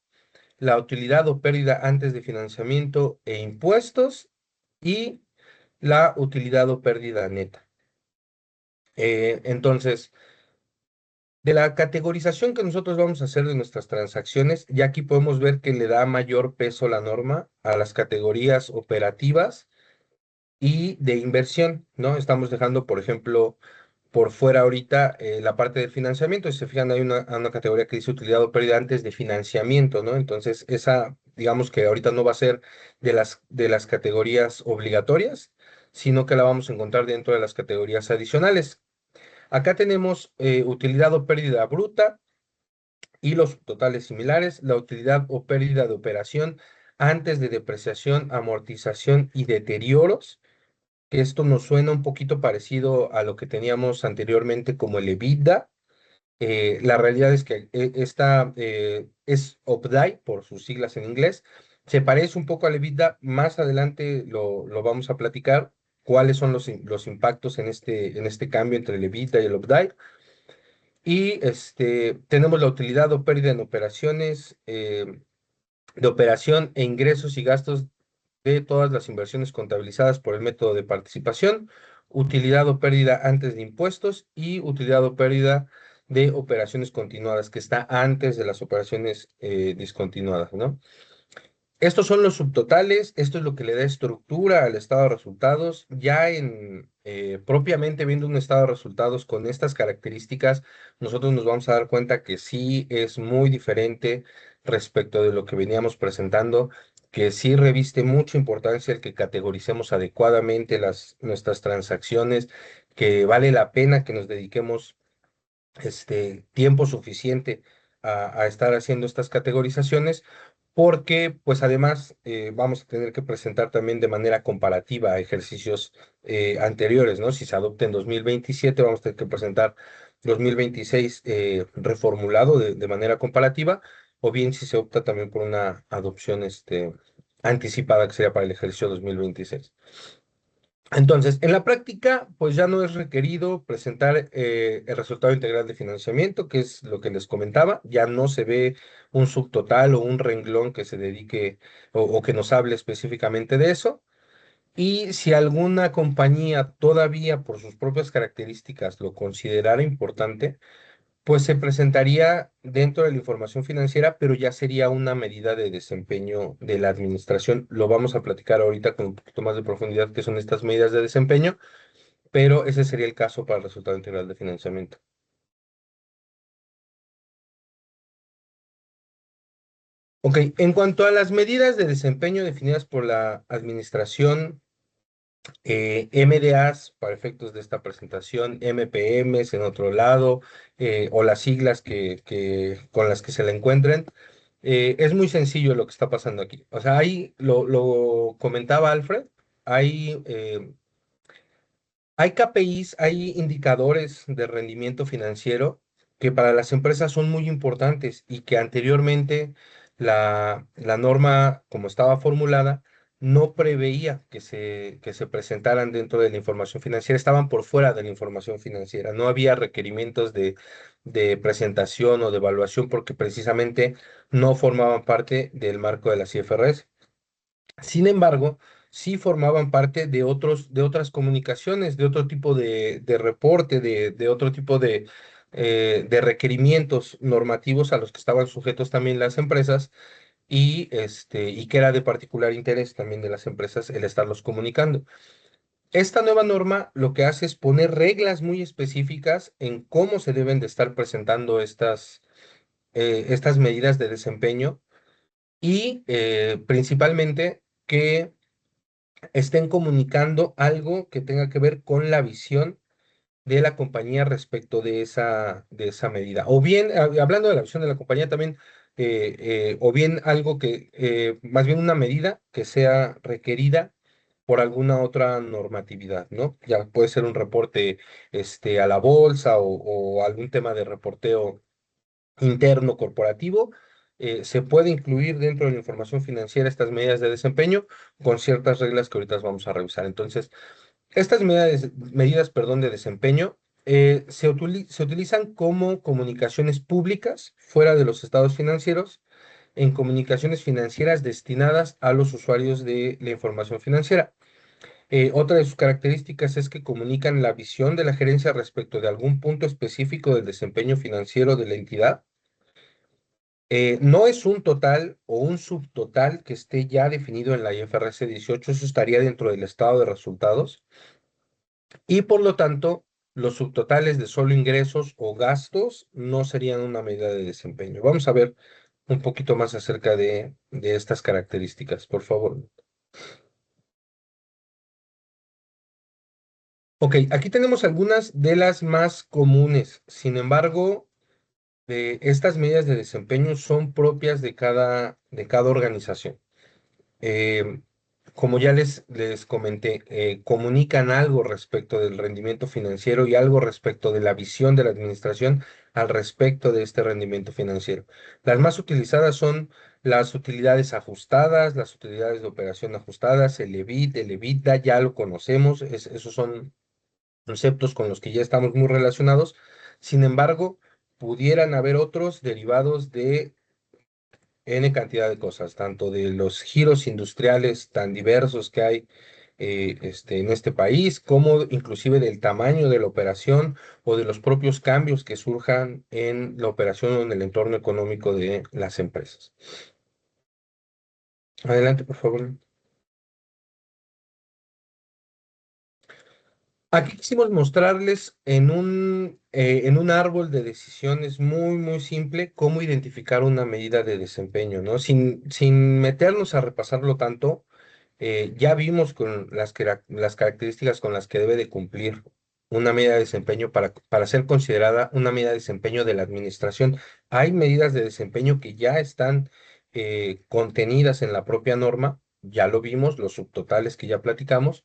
la utilidad o pérdida antes de financiamiento e impuestos y la utilidad o pérdida neta. Entonces, de la categorización que nosotros vamos a hacer de nuestras transacciones, ya aquí podemos ver que le da mayor peso la norma a las categorías operativas y de inversión, ¿no? Estamos dejando, por ejemplo, por fuera ahorita la parte del financiamiento. Si se fijan, hay una categoría que dice utilidad o pérdida antes de financiamiento, ¿no? Entonces, esa, digamos que ahorita no va a ser de las categorías obligatorias, sino que la vamos a encontrar dentro de las categorías adicionales. Acá tenemos utilidad o pérdida bruta y los totales similares, la utilidad o pérdida de operación antes de depreciación, amortización y deterioros, que esto nos suena un poquito parecido a lo que teníamos anteriormente como el EBITDA. La realidad es que esta es OPDI por sus siglas en inglés. Se parece un poco al EBITDA. Más adelante lo vamos a platicar cuáles son los impactos en este cambio entre el EBITDA y el OPDI. Y tenemos la utilidad o pérdida en operaciones de operación e ingresos y gastos de todas las inversiones contabilizadas por el método de participación, utilidad o pérdida antes de impuestos y utilidad o pérdida de operaciones continuadas, que está antes de las operaciones discontinuadas, ¿no? Estos son los subtotales, esto es lo que le da estructura al estado de resultados. Ya propiamente viendo un estado de resultados con estas características, nosotros nos vamos a dar cuenta que sí es muy diferente respecto de lo que veníamos presentando, que sí reviste mucha importancia el que categoricemos adecuadamente nuestras transacciones, que vale la pena que nos dediquemos tiempo suficiente a estar haciendo estas categorizaciones, porque pues además vamos a tener que presentar también de manera comparativa ejercicios anteriores, ¿no? Si se adopta en 2027, vamos a tener que presentar 2026 reformulado de manera comparativa, o bien si se opta también por una adopción anticipada que sería para el ejercicio 2026. Entonces, en la práctica, pues ya no es requerido presentar el resultado integral de financiamiento, que es lo que les comentaba. Ya no se ve un subtotal o un renglón que se dedique o que nos hable específicamente de eso. Y si alguna compañía todavía por sus propias características lo considerara importante, pues se presentaría dentro de la información financiera, pero ya sería una medida de desempeño de la administración. Lo vamos a platicar ahorita con un poquito más de profundidad, qué son estas medidas de desempeño, pero ese sería el caso para el resultado integral de financiamiento. Ok, en cuanto a las medidas de desempeño definidas por la administración MDAs para efectos de esta presentación, MPMs en otro lado, o las siglas con las que se la encuentren. Es muy sencillo lo que está pasando aquí. O sea, ahí lo comentaba Alfred, hay, hay KPIs, hay indicadores de rendimiento financiero que para las empresas son muy importantes y que anteriormente la norma, como estaba formulada, no preveía que se presentaran dentro de la información financiera, estaban por fuera de la información financiera, no había requerimientos de presentación o de evaluación porque precisamente no formaban parte del marco de las IFRS. Sin embargo, sí formaban parte de otras comunicaciones, de otro tipo de reporte, de otro tipo de requerimientos normativos a los que estaban sujetos también las empresas y que era de particular interés también de las empresas el estarlos comunicando. Esta nueva norma lo que hace es poner reglas muy específicas en cómo se deben de estar presentando estas medidas de desempeño y principalmente que estén comunicando algo que tenga que ver con la visión de la compañía respecto de esa medida. O bien, hablando de la visión de la compañía también, o bien algo más bien una medida que sea requerida por alguna otra normatividad, ¿no? Ya puede ser un reporte a la bolsa o algún tema de reporteo interno corporativo, se puede incluir dentro de la información financiera estas medidas de desempeño con ciertas reglas que ahorita vamos a revisar. Entonces, estas medidas, perdón, de desempeño se utilizan como comunicaciones públicas fuera de los estados financieros, en comunicaciones financieras destinadas a los usuarios de la información financiera. Otra de sus características es que comunican la visión de la gerencia respecto de algún punto específico del desempeño financiero de la entidad. No es un total o un subtotal que esté ya definido en la IFRS 18, eso estaría dentro del estado de resultados y por lo tanto los subtotales de solo ingresos o gastos no serían una medida de desempeño. Vamos a ver un poquito más acerca de estas características, por favor. Ok, aquí tenemos algunas de las más comunes. Sin embargo, estas medidas de desempeño son propias de cada organización. eh, Como ya les comenté, comunican algo respecto del rendimiento financiero y algo respecto de la visión de la administración al respecto de este rendimiento financiero. Las más utilizadas son las utilidades ajustadas, las utilidades de operación ajustadas, el EBIT, el EBITDA, ya lo conocemos, esos son conceptos con los que ya estamos muy relacionados. Sin embargo, pudieran haber otros derivados de N cantidad de cosas, tanto de los giros industriales tan diversos que hay en este país, como inclusive del tamaño de la operación o de los propios cambios que surjan en la operación o en el entorno económico de las empresas. Adelante, por favor. Aquí quisimos mostrarles en un árbol de decisiones muy, muy simple cómo identificar una medida de desempeño, ¿no? Sin meternos a repasarlo tanto, ya vimos con las características con las que debe de cumplir una medida de desempeño para ser considerada una medida de desempeño de la administración. Hay medidas de desempeño que ya están contenidas en la propia norma, ya lo vimos, los subtotales que ya platicamos.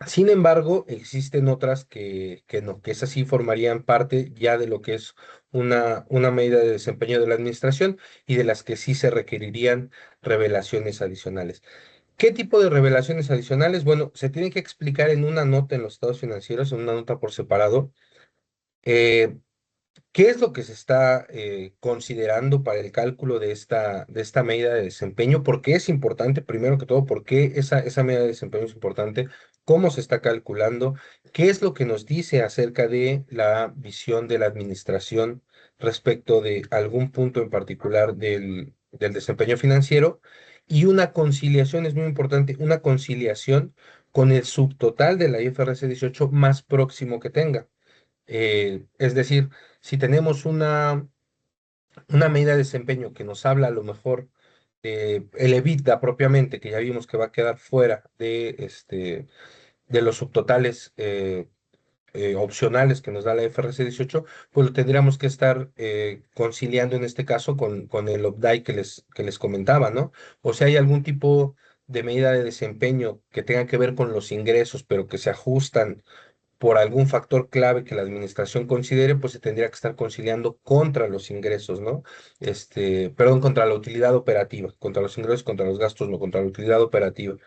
Sin embargo, existen otras que no, que esas sí formarían parte ya de lo que es una medida de desempeño de la administración y de las que sí se requerirían revelaciones adicionales. ¿Qué tipo de revelaciones adicionales? Bueno, se tiene que explicar en una nota en los estados financieros, en una nota por separado. eh, ¿Qué es lo que se está considerando para el cálculo de esta medida de desempeño? ¿Por qué es importante? Primero que todo, ¿por qué esa medida de desempeño es importante? ¿Cómo se está calculando? ¿Qué es lo que nos dice acerca de la visión de la administración respecto de algún punto en particular del desempeño financiero? Y una conciliación es muy importante, una conciliación con el subtotal de la IFRS 18 más próximo que tenga. Es decir, si tenemos una medida de desempeño que nos habla a lo mejor el EBITDA propiamente, que ya vimos que va a quedar fuera de los subtotales opcionales que nos da la FRC 18, pues lo tendríamos que estar conciliando en este caso con el OPDAI que les comentaba, ¿no? O sea, hay algún tipo de medida de desempeño que tenga que ver con los ingresos, pero que se ajustan por algún factor clave que la administración considere, pues se tendría que estar conciliando contra los ingresos, ¿no? Perdón, contra la utilidad operativa, contra los ingresos, contra los gastos, no, contra la utilidad operativa.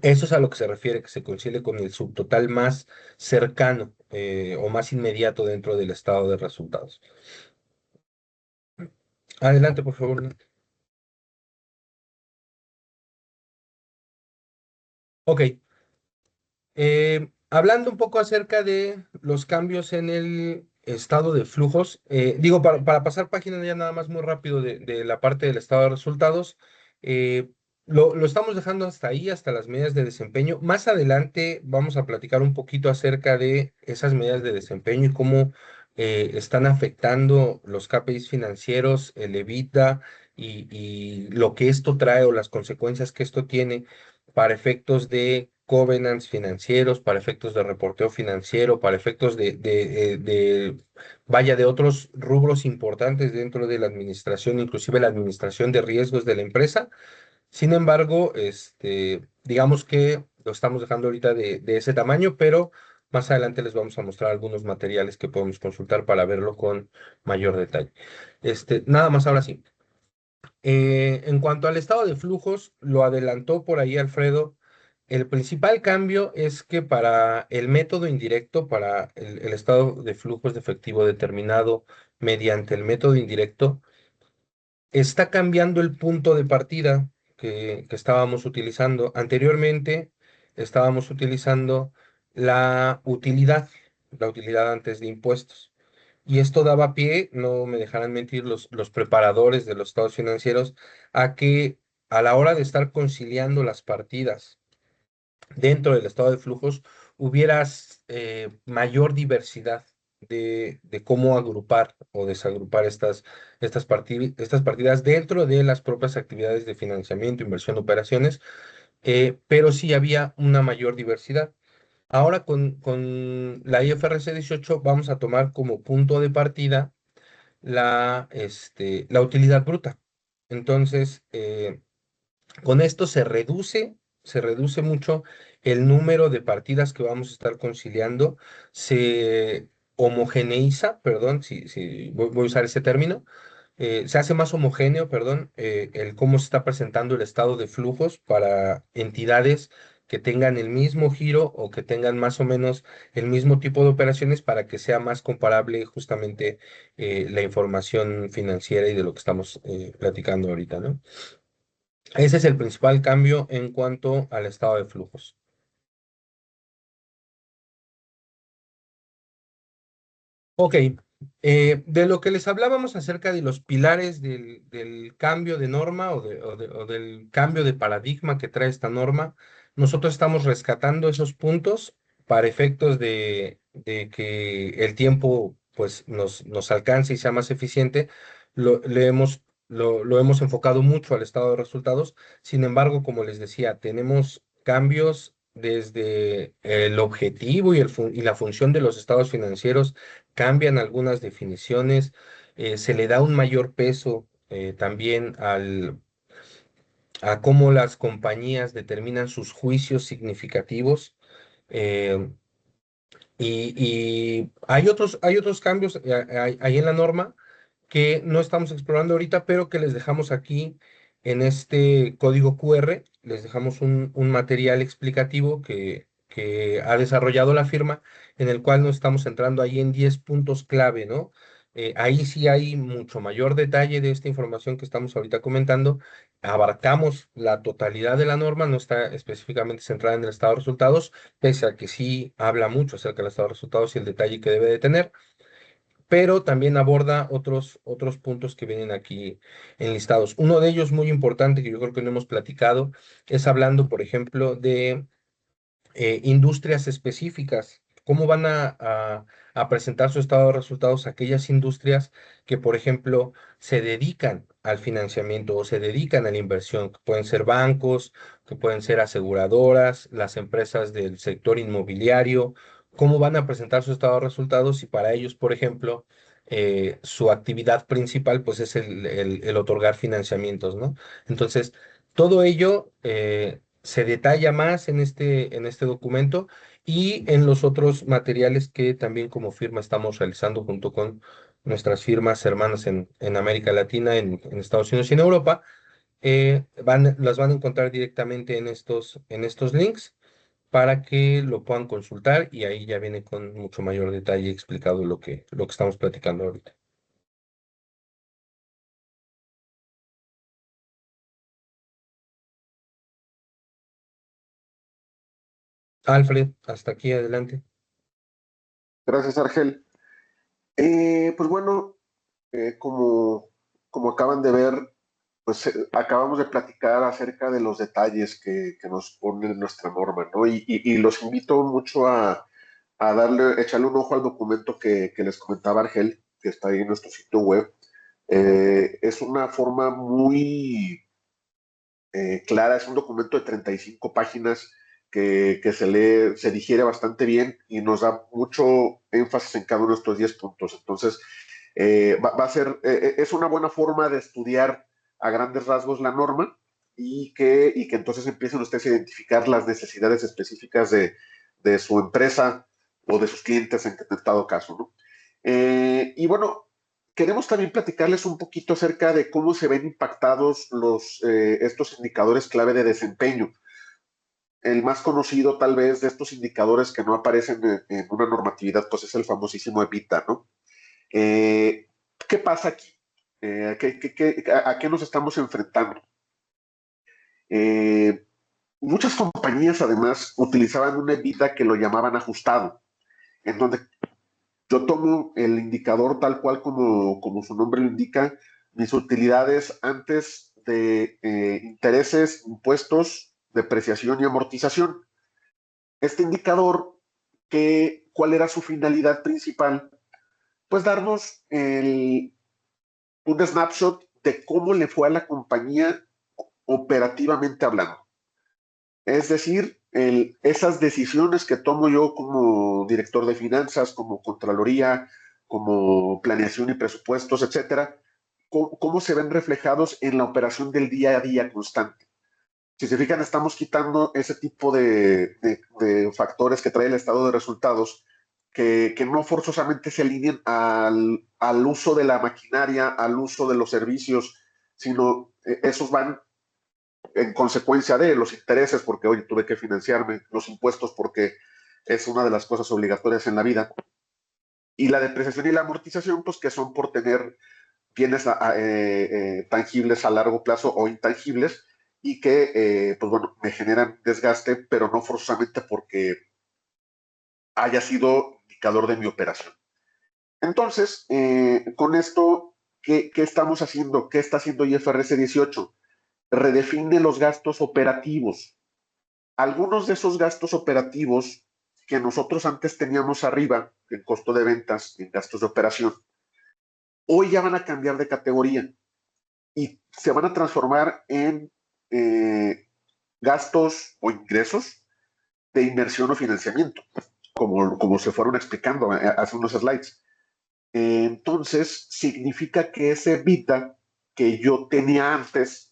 Eso es a lo que se refiere, que se concilie con el subtotal más cercano o más inmediato dentro del estado de resultados. Adelante, por favor. Nat. Ok. Hablando un poco acerca de los cambios en el estado de flujos, digo, para pasar página ya nada más muy rápido de la parte del estado de resultados, eh, lo estamos dejando hasta ahí, hasta las medidas de desempeño. Más adelante vamos a platicar un poquito acerca de esas medidas de desempeño y cómo están afectando los KPIs financieros, el EBITDA y lo que esto trae o las consecuencias que esto tiene para efectos de covenants financieros, para efectos de reporteo financiero, para efectos vaya, de otros rubros importantes dentro de la administración, inclusive la administración de riesgos de la empresa. Sin embargo, digamos que lo estamos dejando ahorita de ese tamaño, pero más adelante les vamos a mostrar algunos materiales que podemos consultar para verlo con mayor detalle. Nada más ahora sí. En cuanto al estado de flujos, lo adelantó por ahí Alfredo. El principal cambio es que para el método indirecto, para el estado de flujos de efectivo determinado mediante el método indirecto, está cambiando el punto de partida que estábamos utilizando. Anteriormente estábamos utilizando la utilidad antes de impuestos. Y esto daba pie, no me dejarán mentir los preparadores de los estados financieros, a que a la hora de estar conciliando las partidas dentro del estado de flujos, hubieras mayor diversidad de cómo agrupar o desagrupar estas partidas dentro de las propias actividades de financiamiento, inversión, operaciones, pero sí había una mayor diversidad. Ahora con la IFRC 18 vamos a tomar como punto de partida la utilidad bruta. Entonces, con esto se reduce mucho el número de partidas que vamos a estar conciliando, se homogeneiza, perdón, si voy a usar ese término, se hace más homogéneo, perdón, el cómo se está presentando el estado de flujos para entidades que tengan el mismo giro o que tengan más o menos el mismo tipo de operaciones para que sea más comparable justamente la información financiera y de lo que estamos platicando ahorita, ¿no? Ese es el principal cambio en cuanto al estado de flujos. Ok, de lo que les hablábamos acerca de los pilares del cambio de norma o del cambio de paradigma que trae esta norma, nosotros estamos rescatando esos puntos para efectos de que el tiempo pues, nos alcance y sea más eficiente. Lo hemos enfocado mucho al estado de resultados. Sin embargo, como les decía, tenemos cambios desde el objetivo y la función de los estados financieros, cambian algunas definiciones, se le da un mayor peso también a cómo las compañías determinan sus juicios significativos. eh, y hay otros cambios ahí en la norma que no estamos explorando ahorita, pero que les dejamos aquí en este código QR. Les dejamos un material explicativo que ha desarrollado la firma, en el cual nos estamos centrando ahí en 10 puntos clave, ¿no? Ahí sí hay mucho mayor detalle de esta información que estamos ahorita comentando. Abarcamos la totalidad de la norma, no está específicamente centrada en el estado de resultados, pese a que sí habla mucho acerca del estado de resultados y el detalle que debe de tener, pero también aborda otros puntos que vienen aquí enlistados. Uno de ellos muy importante que yo creo que no hemos platicado es hablando, por ejemplo, de industrias específicas ¿Cómo van a presentar su estado de resultados aquellas industrias que, por ejemplo, se dedican al financiamiento o se dedican a la inversión? Que pueden ser bancos, que pueden ser aseguradoras, las empresas del sector inmobiliario. ¿Cómo van a presentar su estado de resultados? Y para ellos, por ejemplo, su actividad principal, pues es el otorgar financiamientos, ¿no? Entonces, todo ello se detalla más en este documento y en los otros materiales que también como firma estamos realizando junto con nuestras firmas hermanas en América Latina, en Estados Unidos y en Europa. Las van a encontrar directamente en estos links para que lo puedan consultar y ahí ya viene con mucho mayor detalle explicado lo que estamos platicando ahorita. Alfred, hasta aquí adelante. Gracias, Argel. Pues bueno, como acaban de ver, pues acabamos de platicar acerca de los detalles que nos pone nuestra norma, ¿no? Y los invito mucho a echarle un ojo al documento que les comentaba Argel, que está ahí en nuestro sitio web. Es una forma muy clara, es un documento de 35 páginas que se lee, se digiere bastante bien y nos da mucho énfasis en cada uno de estos 10 puntos. Entonces, va a ser, es una buena forma de estudiar a grandes rasgos la norma y que entonces empiecen ustedes a identificar las necesidades específicas de su empresa o de sus clientes en dado caso, ¿no? Y bueno, queremos también platicarles un poquito acerca de cómo se ven impactados estos indicadores clave de desempeño. El más conocido tal vez de estos indicadores que no aparecen en una normatividad, pues es el famosísimo EBITDA, ¿no? Eh, ¿Qué pasa aquí? ¿A qué nos estamos enfrentando? Eh, Muchas compañías además utilizaban un EBITDA que lo llamaban ajustado, en donde yo tomo el indicador tal cual como su nombre lo indica, mis utilidades antes de intereses, impuestos, depreciación y amortización. Este indicador, ¿cuál era su finalidad principal? Pues darnos un snapshot de cómo le fue a la compañía operativamente hablando. Es decir, esas decisiones que tomo yo como director de finanzas, como Contraloría, como planeación y presupuestos, etcétera, cómo se ven reflejados en la operación del día a día constante. Si se fijan, estamos quitando ese tipo de factores que trae el estado de resultados que no forzosamente se alineen al uso de la maquinaria, al uso de los servicios, sino esos van en consecuencia de los intereses, porque hoy tuve que financiarme, los impuestos, porque es una de las cosas obligatorias en la vida, y la depreciación y la amortización, pues que son por tener bienes tangibles a largo plazo o intangibles, y que, pues bueno, me generan desgaste, pero no forzosamente porque haya sido indicador de mi operación. Entonces, con esto, ¿qué estamos haciendo? ¿Qué está haciendo IFRS 18? Redefine los gastos operativos. Algunos de esos gastos operativos que nosotros antes teníamos arriba, en costo de ventas, en gastos de operación, hoy ya van a cambiar de categoría y se van a transformar en gastos o ingresos de inversión o financiamiento, como se fueron explicando hace unos slides. Entonces, significa que ese EBITDA que yo tenía antes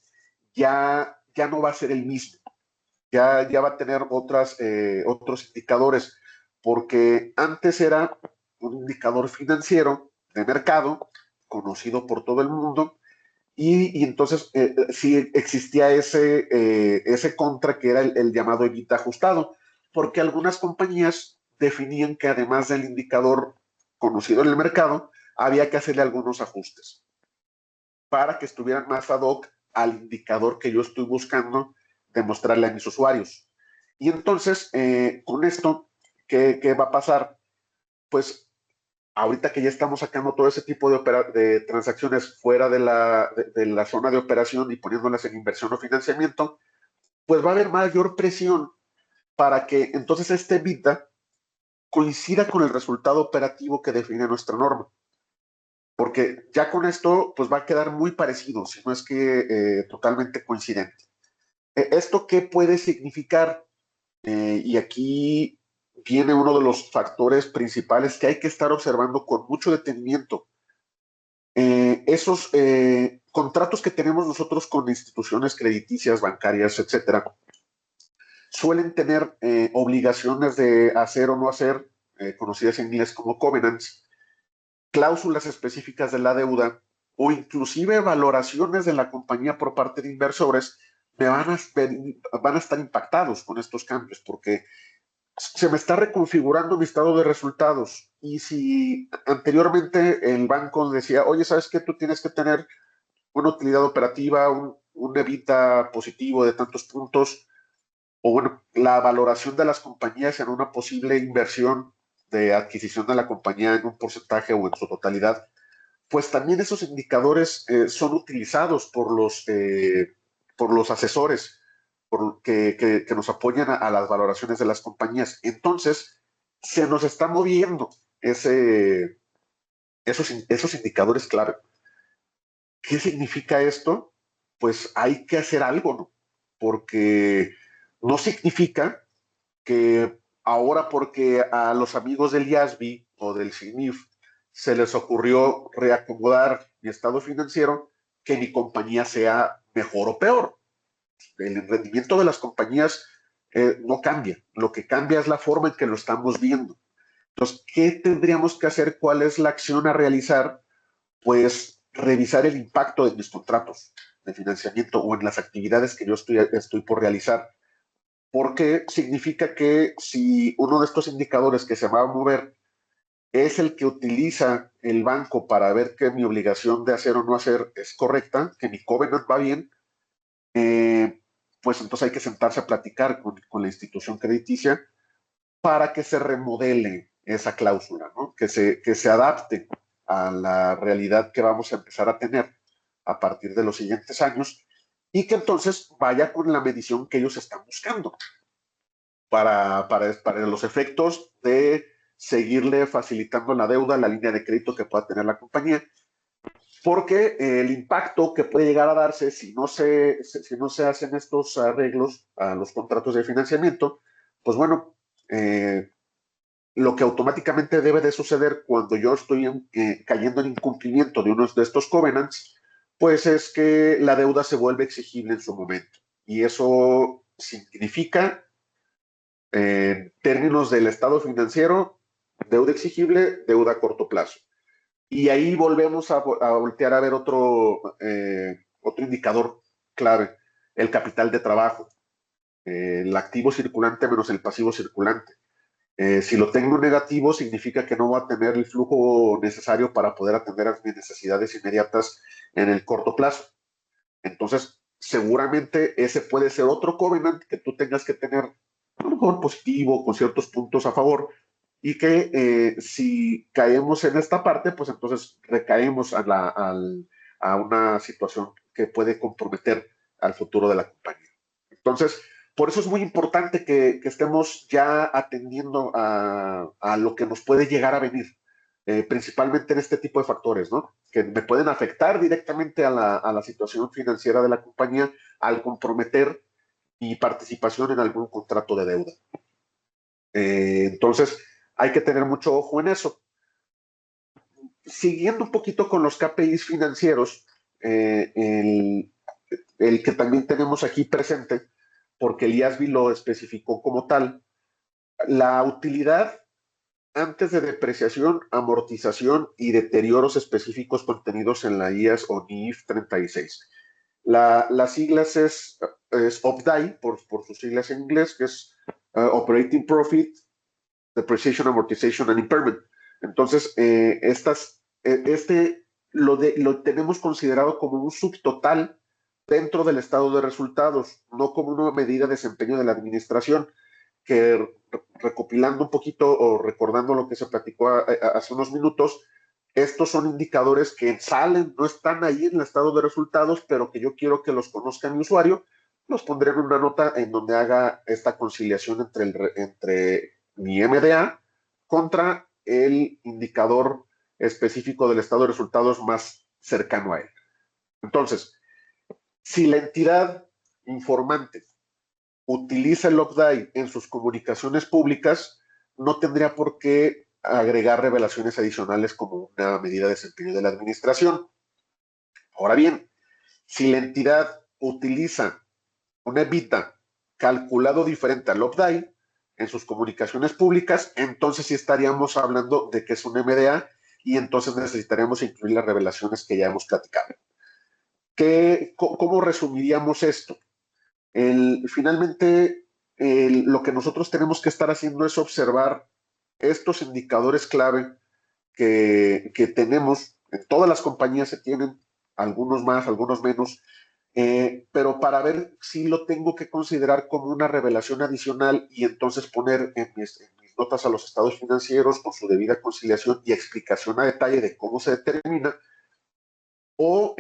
ya no va a ser el mismo. Ya va a tener otros indicadores, porque antes era un indicador financiero de mercado, conocido por todo el mundo, y entonces sí existía ese contra que era el llamado EBITDA ajustado, porque algunas compañías definían que además del indicador conocido en el mercado, había que hacerle algunos ajustes para que estuvieran más ad hoc al indicador que yo estoy buscando demostrarle a mis usuarios. Y entonces, con esto, ¿qué va a pasar? Pues ahorita que ya estamos sacando todo ese tipo de transacciones fuera de la zona de operación y poniéndolas en inversión o financiamiento, pues va a haber mayor presión para que entonces este EBITDA coincida con el resultado operativo que define nuestra norma. Porque ya con esto pues va a quedar muy parecido, si no es que totalmente coincidente. ¿Esto qué puede significar? Y aquí viene uno de los factores principales que hay que estar observando con mucho detenimiento. Esos contratos que tenemos nosotros con instituciones crediticias, bancarias, etcétera, suelen tener obligaciones de hacer o no hacer, conocidas en inglés como covenants, cláusulas específicas de la deuda o inclusive valoraciones de la compañía por parte de inversores van a estar impactados con estos cambios porque se me está reconfigurando mi estado de resultados. Y si anteriormente el banco decía, oye, ¿sabes qué? Tú tienes que tener una utilidad operativa, un EBITDA positivo de tantos puntos, o bueno, la valoración de las compañías en una posible inversión de adquisición de la compañía en un porcentaje o en su totalidad, pues también esos indicadores son utilizados por los asesores que nos apoyan a las valoraciones de las compañías. Entonces, se nos está moviendo esos indicadores clave. ¿Qué significa esto? Pues hay que hacer algo, ¿no? Porque no significa que ahora porque a los amigos del IASB o del CINIF se les ocurrió reacomodar mi estado financiero, que mi compañía sea mejor o peor. El rendimiento de las compañías no cambia. Lo que cambia es la forma en que lo estamos viendo. Entonces, ¿qué tendríamos que hacer? ¿Cuál es la acción a realizar? Pues revisar el impacto de mis contratos de financiamiento o en las actividades que yo estoy por realizar. Porque significa que si uno de estos indicadores que se va a mover es el que utiliza el banco para ver que mi obligación de hacer o no hacer es correcta, que mi covenant va bien, pues entonces hay que sentarse a platicar con la institución crediticia para que se remodele esa cláusula, ¿no? Que se adapte a la realidad que vamos a empezar a tener a partir de los siguientes años y que entonces vaya con la medición que ellos están buscando para los efectos de seguirle facilitando la deuda, la línea de crédito que pueda tener la compañía, porque el impacto que puede llegar a darse si no se hacen estos arreglos a los contratos de financiamiento, pues bueno, lo que automáticamente debe de suceder cuando yo estoy cayendo en incumplimiento de uno de estos covenants, pues es que la deuda se vuelve exigible en su momento. Y eso significa, en términos del estado financiero, deuda exigible, deuda a corto plazo. Y ahí volvemos a voltear a ver otro indicador clave, el capital de trabajo, el activo circulante menos el pasivo circulante. Si lo tengo negativo, significa que no va a tener el flujo necesario para poder atender a mis necesidades inmediatas en el corto plazo. Entonces, seguramente ese puede ser otro covenant que tú tengas que tener, a lo mejor positivo, con ciertos puntos a favor, y que si caemos en esta parte, pues entonces recaemos a una situación que puede comprometer al futuro de la compañía. Entonces, por eso es muy importante que estemos ya atendiendo a lo que nos puede llegar a venir, principalmente en este tipo de factores, ¿no? Que me pueden afectar directamente a la situación financiera de la compañía al comprometer mi participación en algún contrato de deuda. Entonces, hay que tener mucho ojo en eso. Siguiendo un poquito con los KPIs financieros, el que también tenemos aquí presente, porque el IASB lo especificó como tal, la utilidad antes de depreciación, amortización y deterioros específicos contenidos en la IAS o NIF 36. Las siglas es OPDI, por sus siglas en inglés, que es Operating Profit, Depreciation, Amortization and Impairment. Entonces, lo tenemos considerado como un subtotal dentro del estado de resultados, no como una medida de desempeño de la administración, que recopilando un poquito o recordando lo que se platicó hace unos minutos, estos son indicadores que salen, no están ahí en el estado de resultados, pero que yo quiero que los conozca mi usuario, los pondré en una nota en donde haga esta conciliación entre mi MDA contra el indicador específico del estado de resultados más cercano a él. Entonces, si la entidad informante utiliza el OPDAI en sus comunicaciones públicas, no tendría por qué agregar revelaciones adicionales como una medida de desempeño de la administración. Ahora bien, si la entidad utiliza un EBITDA calculado diferente al OPDAI en sus comunicaciones públicas, entonces sí estaríamos hablando de que es un MDA y entonces necesitaríamos incluir las revelaciones que ya hemos platicado. ¿Cómo resumiríamos esto? Finalmente, lo que nosotros tenemos que estar haciendo es observar estos indicadores clave que tenemos. En todas las compañías se tienen, algunos más, algunos menos, pero para ver si lo tengo que considerar como una revelación adicional y entonces poner en mis notas a los estados financieros con su debida conciliación y explicación a detalle de cómo se determina, o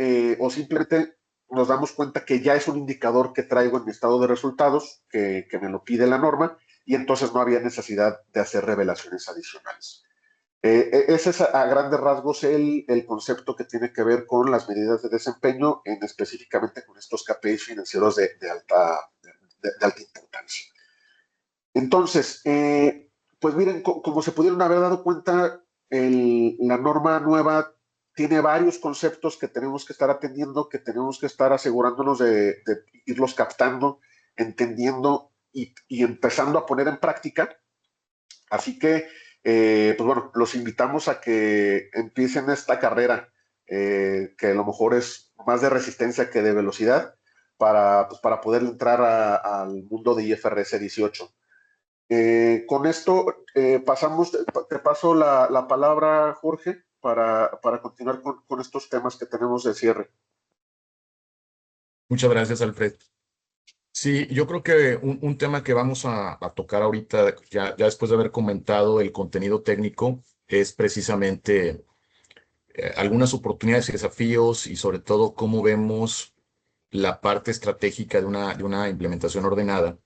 simplemente nos damos cuenta que ya es un indicador que traigo en mi estado de resultados, que me lo pide la norma, y entonces no había necesidad de hacer revelaciones adicionales. Ese es a grandes rasgos el concepto que tiene que ver con las medidas de desempeño, específicamente con estos KPIs financieros de alta importancia. Entonces, pues miren, como se pudieron haber dado cuenta, la norma nueva tiene varios conceptos que tenemos que estar atendiendo, que tenemos que estar asegurándonos de irlos captando, entendiendo y empezando a poner en práctica. Así que, pues bueno, los invitamos a que empiecen esta carrera, que a lo mejor es más de resistencia que de velocidad, para poder entrar al mundo de IFRS 18. Con esto te paso la palabra, Jorge, para continuar con estos temas que tenemos de cierre. Muchas gracias, Alfred. Sí, yo creo que un tema que vamos a tocar ahorita, ya después de haber comentado el contenido técnico, es precisamente algunas oportunidades y desafíos y sobre todo cómo vemos la parte estratégica de una implementación ordenada.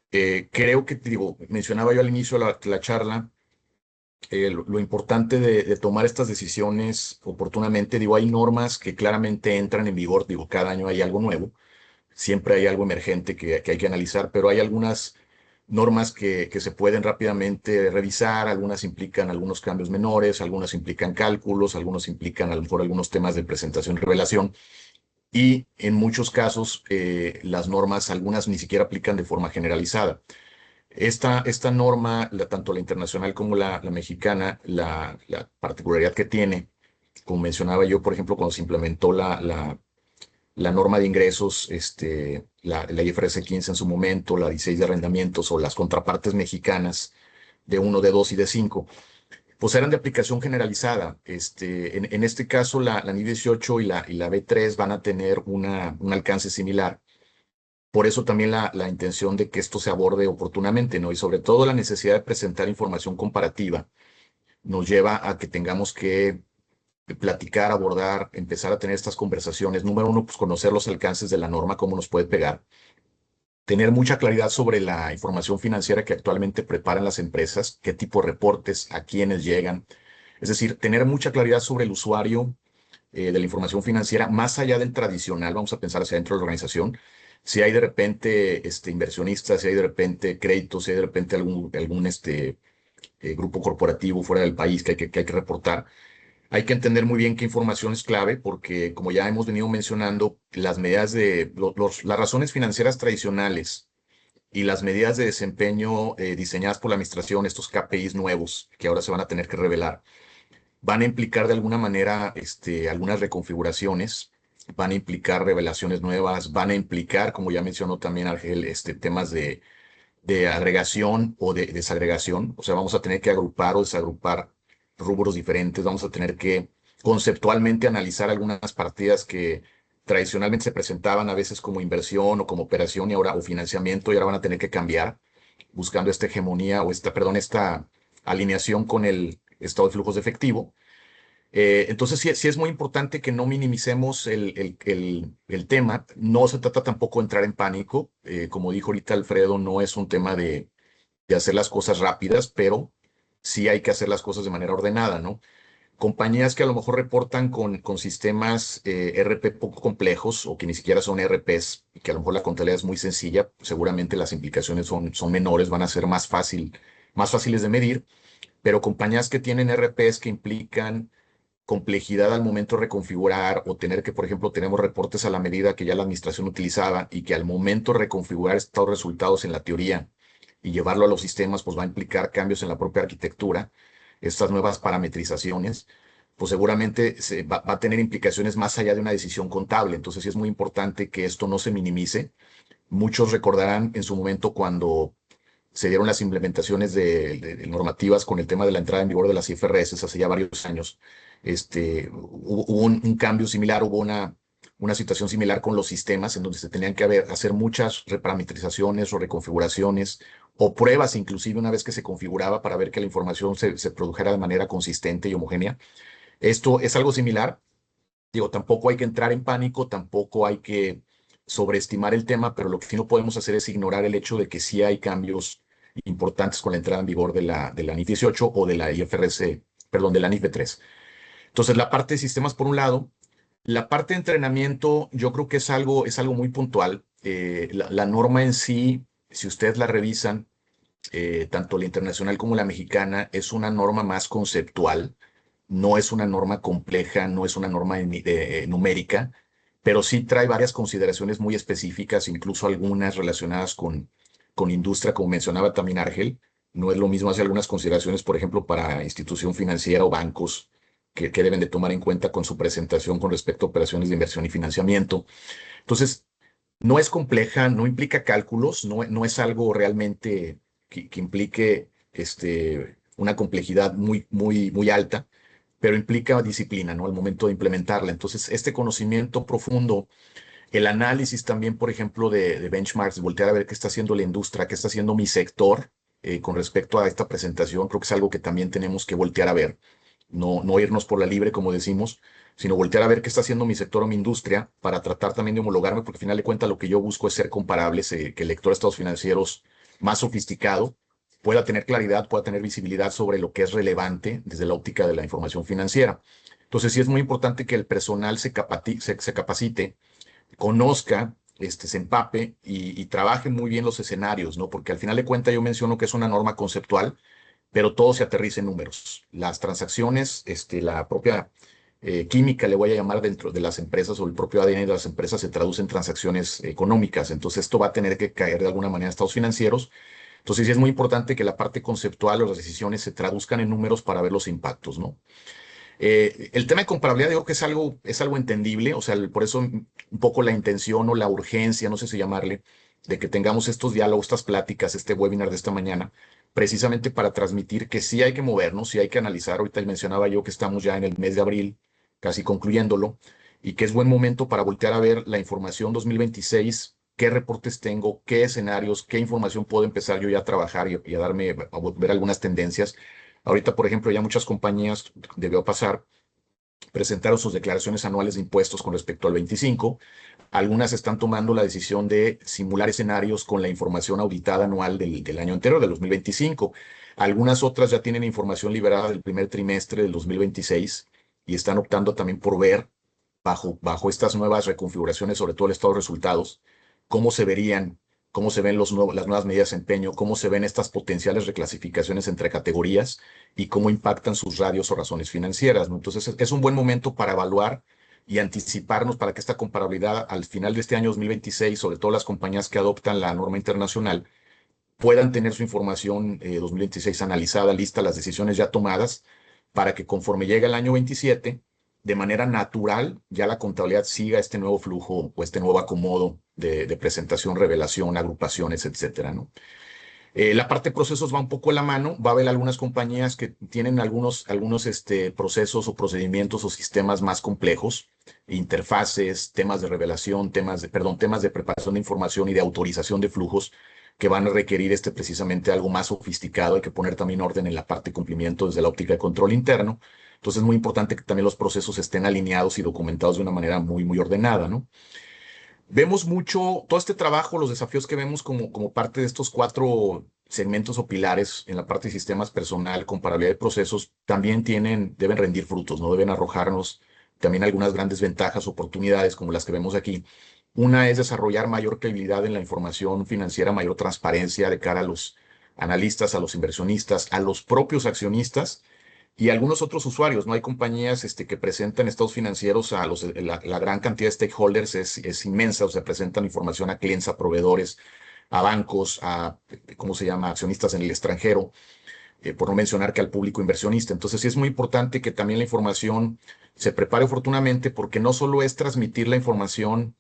Creo que, digo, mencionaba yo al inicio de la charla, lo importante de tomar estas decisiones oportunamente. Digo, hay normas que claramente entran en vigor, digo, cada año hay algo nuevo, siempre hay algo emergente que hay que analizar, pero hay algunas normas que se pueden rápidamente revisar, algunas implican algunos cambios menores, algunas implican cálculos, algunos implican a lo mejor algunos temas de presentación y revelación, y en muchos casos las normas, algunas ni siquiera aplican de forma generalizada. Esta norma, tanto la internacional como la mexicana, la particularidad que tiene, como mencionaba yo, por ejemplo, cuando se implementó la norma de ingresos, la IFRS 15 en su momento, la 16 de arrendamientos o las contrapartes mexicanas de 1, de 2 y de 5, pues eran de aplicación generalizada. En este caso, la NI 18 y la B3 van a tener un alcance similar. Por eso también la intención de que esto se aborde oportunamente, ¿no? Y sobre todo la necesidad de presentar información comparativa nos lleva a que tengamos que platicar, abordar, empezar a tener estas conversaciones. Número uno, pues conocer los alcances de la norma, cómo nos puede pegar. Tener mucha claridad sobre la información financiera que actualmente preparan las empresas, qué tipo de reportes, a quiénes llegan. Es decir, tener mucha claridad sobre el usuario de la información financiera, más allá del tradicional, vamos a pensar hacia dentro de la organización. Si hay de repente inversionistas, si hay de repente créditos, si hay de repente algún grupo corporativo fuera del país que hay que reportar, hay que entender muy bien qué información es clave, porque como ya hemos venido mencionando, las medidas las razones financieras tradicionales y las medidas de desempeño diseñadas por la administración, estos KPIs nuevos que ahora se van a tener que revelar, van a implicar de alguna manera algunas reconfiguraciones, van a implicar revelaciones nuevas, van a implicar, como ya mencionó también Ángel, temas de agregación o de desagregación. O sea, vamos a tener que agrupar o desagrupar rubros diferentes, vamos a tener que conceptualmente analizar algunas partidas que tradicionalmente se presentaban a veces como inversión o como operación o financiamiento, y ahora van a tener que cambiar, buscando esta hegemonía o esta alineación con el estado de flujos de efectivo. Entonces, sí es muy importante que no minimicemos el tema. No se trata tampoco de entrar en pánico. Como dijo ahorita Alfredo, no es un tema de hacer las cosas rápidas, pero sí hay que hacer las cosas de manera ordenada, ¿no? Compañías que a lo mejor reportan con sistemas ERP poco complejos o que ni siquiera son ERPs y que a lo mejor la contabilidad es muy sencilla, seguramente las implicaciones son menores, van a ser más fáciles de medir, pero compañías que tienen ERPs que implican complejidad al momento de reconfigurar o tener que, por ejemplo, tenemos reportes a la medida que ya la administración utilizaba y que al momento de reconfigurar estos resultados en la teoría y llevarlo a los sistemas, pues va a implicar cambios en la propia arquitectura, estas nuevas parametrizaciones, pues seguramente va a tener implicaciones más allá de una decisión contable. Entonces sí es muy importante que esto no se minimice. Muchos recordarán en su momento cuando se dieron las implementaciones de normativas con el tema de la entrada en vigor de las IFRS hace ya varios años. Hubo un cambio similar, hubo una situación similar con los sistemas en donde se tenían que hacer muchas reparametrizaciones o reconfiguraciones o pruebas inclusive una vez que se configuraba para ver que la información se produjera de manera consistente y homogénea. Esto es algo similar. Digo, tampoco hay que entrar en pánico, tampoco hay que sobreestimar el tema, pero lo que sí no podemos hacer es ignorar el hecho de que sí hay cambios importantes con la entrada en vigor de la NIF 18 o de la IFRS, perdón, de la NIF 3. Entonces, la parte de sistemas por un lado, la parte de entrenamiento yo creo que es algo muy puntual. La norma en sí, si ustedes la revisan, tanto la internacional como la mexicana, es una norma más conceptual, no es una norma compleja, no es una norma numérica, pero sí trae varias consideraciones muy específicas, incluso algunas relacionadas con industria, como mencionaba también Argel. No es lo mismo hacer algunas consideraciones, por ejemplo, para institución financiera o bancos que deben de tomar en cuenta con su presentación con respecto a operaciones de inversión y financiamiento. Entonces, no es compleja, no implica cálculos, no es algo realmente que implique una complejidad muy, muy, muy alta, pero implica disciplina, ¿no? Al momento de implementarla. Entonces, este conocimiento profundo, el análisis también, por ejemplo, de benchmarks, voltear a ver qué está haciendo la industria, qué está haciendo mi sector con respecto a esta presentación, creo que es algo que también tenemos que voltear a ver, no irnos por la libre, como decimos, sino voltear a ver qué está haciendo mi sector o mi industria para tratar también de homologarme, porque al final de cuentas lo que yo busco es ser comparables, que el lector de estados financieros más sofisticado pueda tener claridad, pueda tener visibilidad sobre lo que es relevante desde la óptica de la información financiera. Entonces sí es muy importante que el personal se capacite, conozca, se empape y trabaje muy bien los escenarios, ¿no? Porque al final de cuentas yo menciono que es una norma conceptual, pero todo se aterriza en números. Las transacciones, la propia química, le voy a llamar dentro de las empresas o el propio ADN de las empresas se traduce en transacciones económicas. Entonces esto va a tener que caer de alguna manera en estados financieros. Entonces sí es muy importante que la parte conceptual o las decisiones se traduzcan en números para ver los impactos, ¿no? El tema de comparabilidad yo creo que es algo entendible, o sea, por eso un poco la intención o la urgencia, no sé si llamarle, de que tengamos estos diálogos, estas pláticas, este webinar de esta mañana, precisamente para transmitir que sí hay que movernos, sí hay que analizar. Ahorita mencionaba yo que estamos ya en el mes de abril, casi concluyéndolo, y que es buen momento para voltear a ver la información 2026, qué reportes tengo, qué escenarios, qué información puedo empezar yo ya a trabajar y a ver algunas tendencias. Ahorita, por ejemplo, ya muchas compañías, debió pasar, presentaron sus declaraciones anuales de impuestos con respecto al 25. Algunas están tomando la decisión de simular escenarios con la información auditada anual del año anterior, del 2025. Algunas otras ya tienen información liberada del primer trimestre del 2026 y están optando también por ver bajo estas nuevas reconfiguraciones, sobre todo el estado de resultados, cómo se verían, cómo se ven las nuevas medidas de desempeño, cómo se ven estas potenciales reclasificaciones entre categorías y cómo impactan sus radios o razones financieras, ¿no? Entonces, es un buen momento para evaluar y anticiparnos para que esta comparabilidad al final de este año 2026, sobre todo las compañías que adoptan la norma internacional, puedan tener su información 2026 analizada, lista, las decisiones ya tomadas, para que conforme llegue el año 27, de manera natural, ya la contabilidad siga este nuevo flujo o este nuevo acomodo de presentación, revelación, agrupaciones, etcétera, ¿no? La parte de procesos va un poco a la mano. Va a haber algunas compañías que tienen algunos procesos o procedimientos o sistemas más complejos, interfaces, temas de revelación, temas de preparación de información y de autorización de flujos que van a requerir precisamente algo más sofisticado. Hay que poner también orden en la parte de cumplimiento desde la óptica de control interno. Entonces es muy importante que también los procesos estén alineados y documentados de una manera muy, muy ordenada, ¿no? Vemos mucho todo este trabajo, los desafíos que vemos como parte de estos 4 segmentos o pilares en la parte de sistemas personal, comparabilidad de procesos, también deben rendir frutos, ¿no? Deben arrojarnos también algunas grandes ventajas, oportunidades como las que vemos aquí. Una es desarrollar mayor credibilidad en la información financiera, mayor transparencia de cara a los analistas, a los inversionistas, a los propios accionistas y algunos otros usuarios, ¿no? Hay compañías que presentan estados financieros a la gran cantidad de stakeholders es inmensa, o sea, presentan información a clientes, a proveedores, a bancos, ¿cómo se llama?, accionistas en el extranjero, por no mencionar que al público inversionista. Entonces, sí es muy importante que también la información se prepare oportunamente, porque no solo es transmitir la información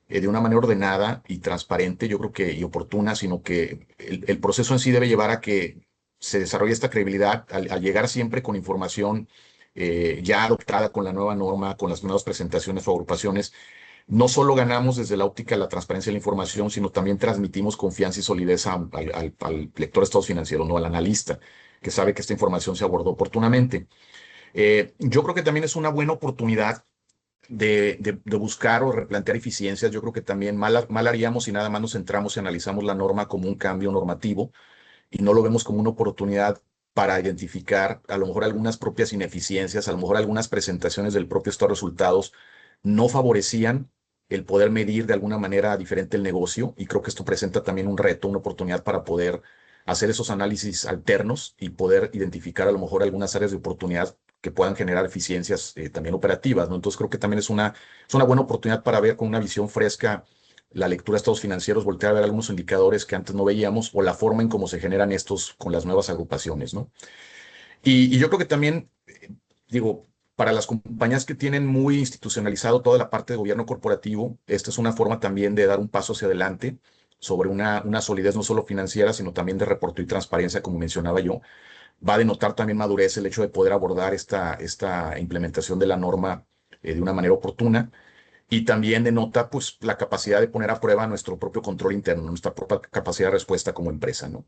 de una manera ordenada y transparente, yo creo que y oportuna, sino que el proceso en sí debe llevar a que se desarrolle esta credibilidad al llegar siempre con información ya adoptada con la nueva norma, con las nuevas presentaciones o agrupaciones. No solo ganamos desde la óptica de la transparencia de la información, sino también transmitimos confianza y solidez al lector de estados financieros, no al analista, que sabe que esta información se abordó oportunamente. Yo creo que también es una buena oportunidad de buscar o replantear eficiencias. Yo creo que también mal haríamos si nada más nos centramos y analizamos la norma como un cambio normativo y no lo vemos como una oportunidad para identificar a lo mejor algunas propias ineficiencias, a lo mejor algunas presentaciones del propio estado de resultados no favorecían el poder medir de alguna manera diferente el negocio, y creo que esto presenta también un reto, una oportunidad para poder hacer esos análisis alternos y poder identificar a lo mejor algunas áreas de oportunidad que puedan generar eficiencias también operativas, ¿no? Entonces creo que también es una buena oportunidad para ver con una visión fresca la lectura de estados financieros, voltear a ver algunos indicadores que antes no veíamos o la forma en cómo se generan estos con las nuevas agrupaciones, ¿no? Y yo creo que también, digo, para las compañías que tienen muy institucionalizado toda la parte de gobierno corporativo, esta es una forma también de dar un paso hacia adelante sobre una solidez no solo financiera, sino también de reporte y transparencia, como mencionaba yo. Va a denotar también madurez el hecho de poder abordar esta implementación de la norma de una manera oportuna, y también denota pues la capacidad de poner a prueba nuestro propio control interno, nuestra propia capacidad de respuesta como empresa, ¿no?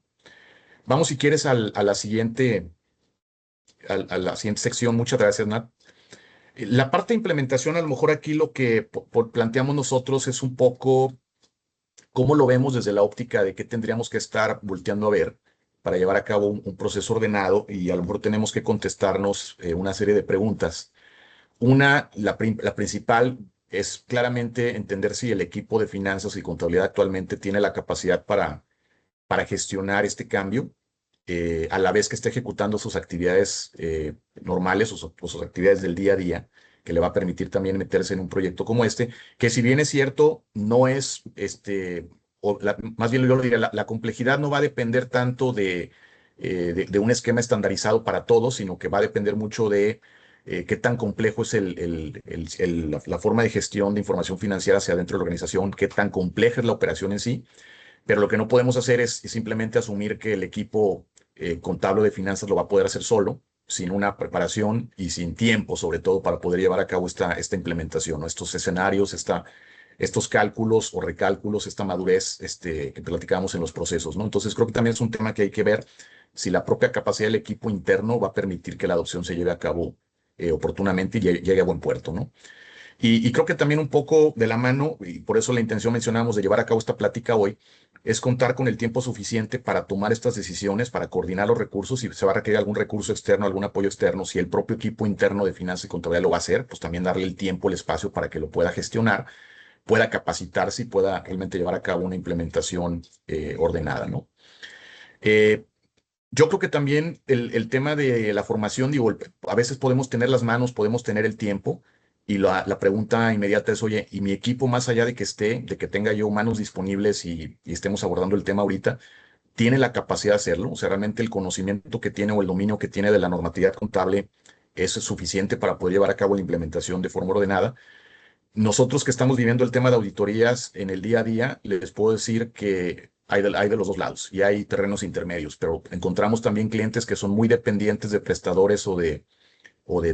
Vamos, si quieres, a la siguiente sección. Muchas gracias, Nat. La parte de implementación, a lo mejor aquí lo que planteamos nosotros es un poco cómo lo vemos desde la óptica de qué tendríamos que estar volteando a ver para llevar a cabo un proceso ordenado, y a lo mejor tenemos que contestarnos una serie de preguntas. La principal es claramente entender si el equipo de finanzas y contabilidad actualmente tiene la capacidad para gestionar este cambio, a la vez que está ejecutando sus actividades normales o sus actividades del día a día, que le va a permitir también meterse en un proyecto como este, que si bien es cierto, no es, más bien yo lo diría, la complejidad no va a depender tanto de un esquema estandarizado para todos, sino que va a depender mucho de qué tan complejo es la forma de gestión de información financiera hacia dentro de la organización, qué tan compleja es la operación en sí. Pero lo que no podemos hacer es simplemente asumir que el equipo contable de finanzas lo va a poder hacer solo, sin una preparación y sin tiempo, sobre todo, para poder llevar a cabo esta implementación, ¿no? Estos escenarios, estos cálculos o recálculos, esta madurez que platicábamos en los procesos, ¿no? Entonces, creo que también es un tema que hay que ver si la propia capacidad del equipo interno va a permitir que la adopción se lleve a cabo oportunamente y llegue a buen puerto, ¿no? Y creo que también un poco de la mano, y por eso la intención mencionamos de llevar a cabo esta plática hoy, es contar con el tiempo suficiente para tomar estas decisiones, para coordinar los recursos. Si se va a requerir algún recurso externo, algún apoyo externo, si el propio equipo interno de finanzas y contabilidad lo va a hacer, pues también darle el tiempo, el espacio para que lo pueda gestionar, pueda capacitarse y pueda realmente llevar a cabo una implementación ordenada, ¿no? Eh, yo creo que también el tema de la formación, digo, a veces podemos tener las manos, podemos tener el tiempo, y la pregunta inmediata es, oye, ¿y mi equipo, más allá de que tenga yo manos disponibles y estemos abordando el tema ahorita, tiene la capacidad de hacerlo? O sea, realmente el conocimiento que tiene o el dominio que tiene de la normatividad contable es suficiente para poder llevar a cabo la implementación de forma ordenada. Nosotros que estamos viviendo el tema de auditorías en el día a día, les puedo decir que hay de los dos lados y hay terrenos intermedios, pero encontramos también clientes que son muy dependientes de prestadores o de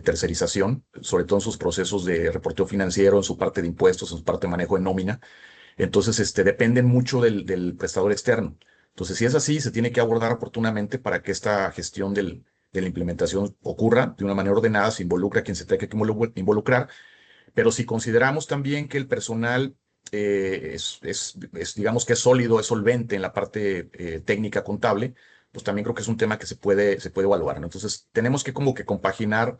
tercerización, sobre todo en sus procesos de reporteo financiero, en su parte de impuestos, en su parte de manejo de nómina. Entonces, dependen mucho del prestador externo. Entonces, si es así, se tiene que abordar oportunamente para que esta gestión de la implementación ocurra de una manera ordenada, se involucra a quien se tenga que involucrar. Pero si consideramos también que el personal digamos que es sólido, es solvente en la parte técnica contable, pues también creo que es un tema que se puede evaluar, ¿no? Entonces, tenemos que como que compaginar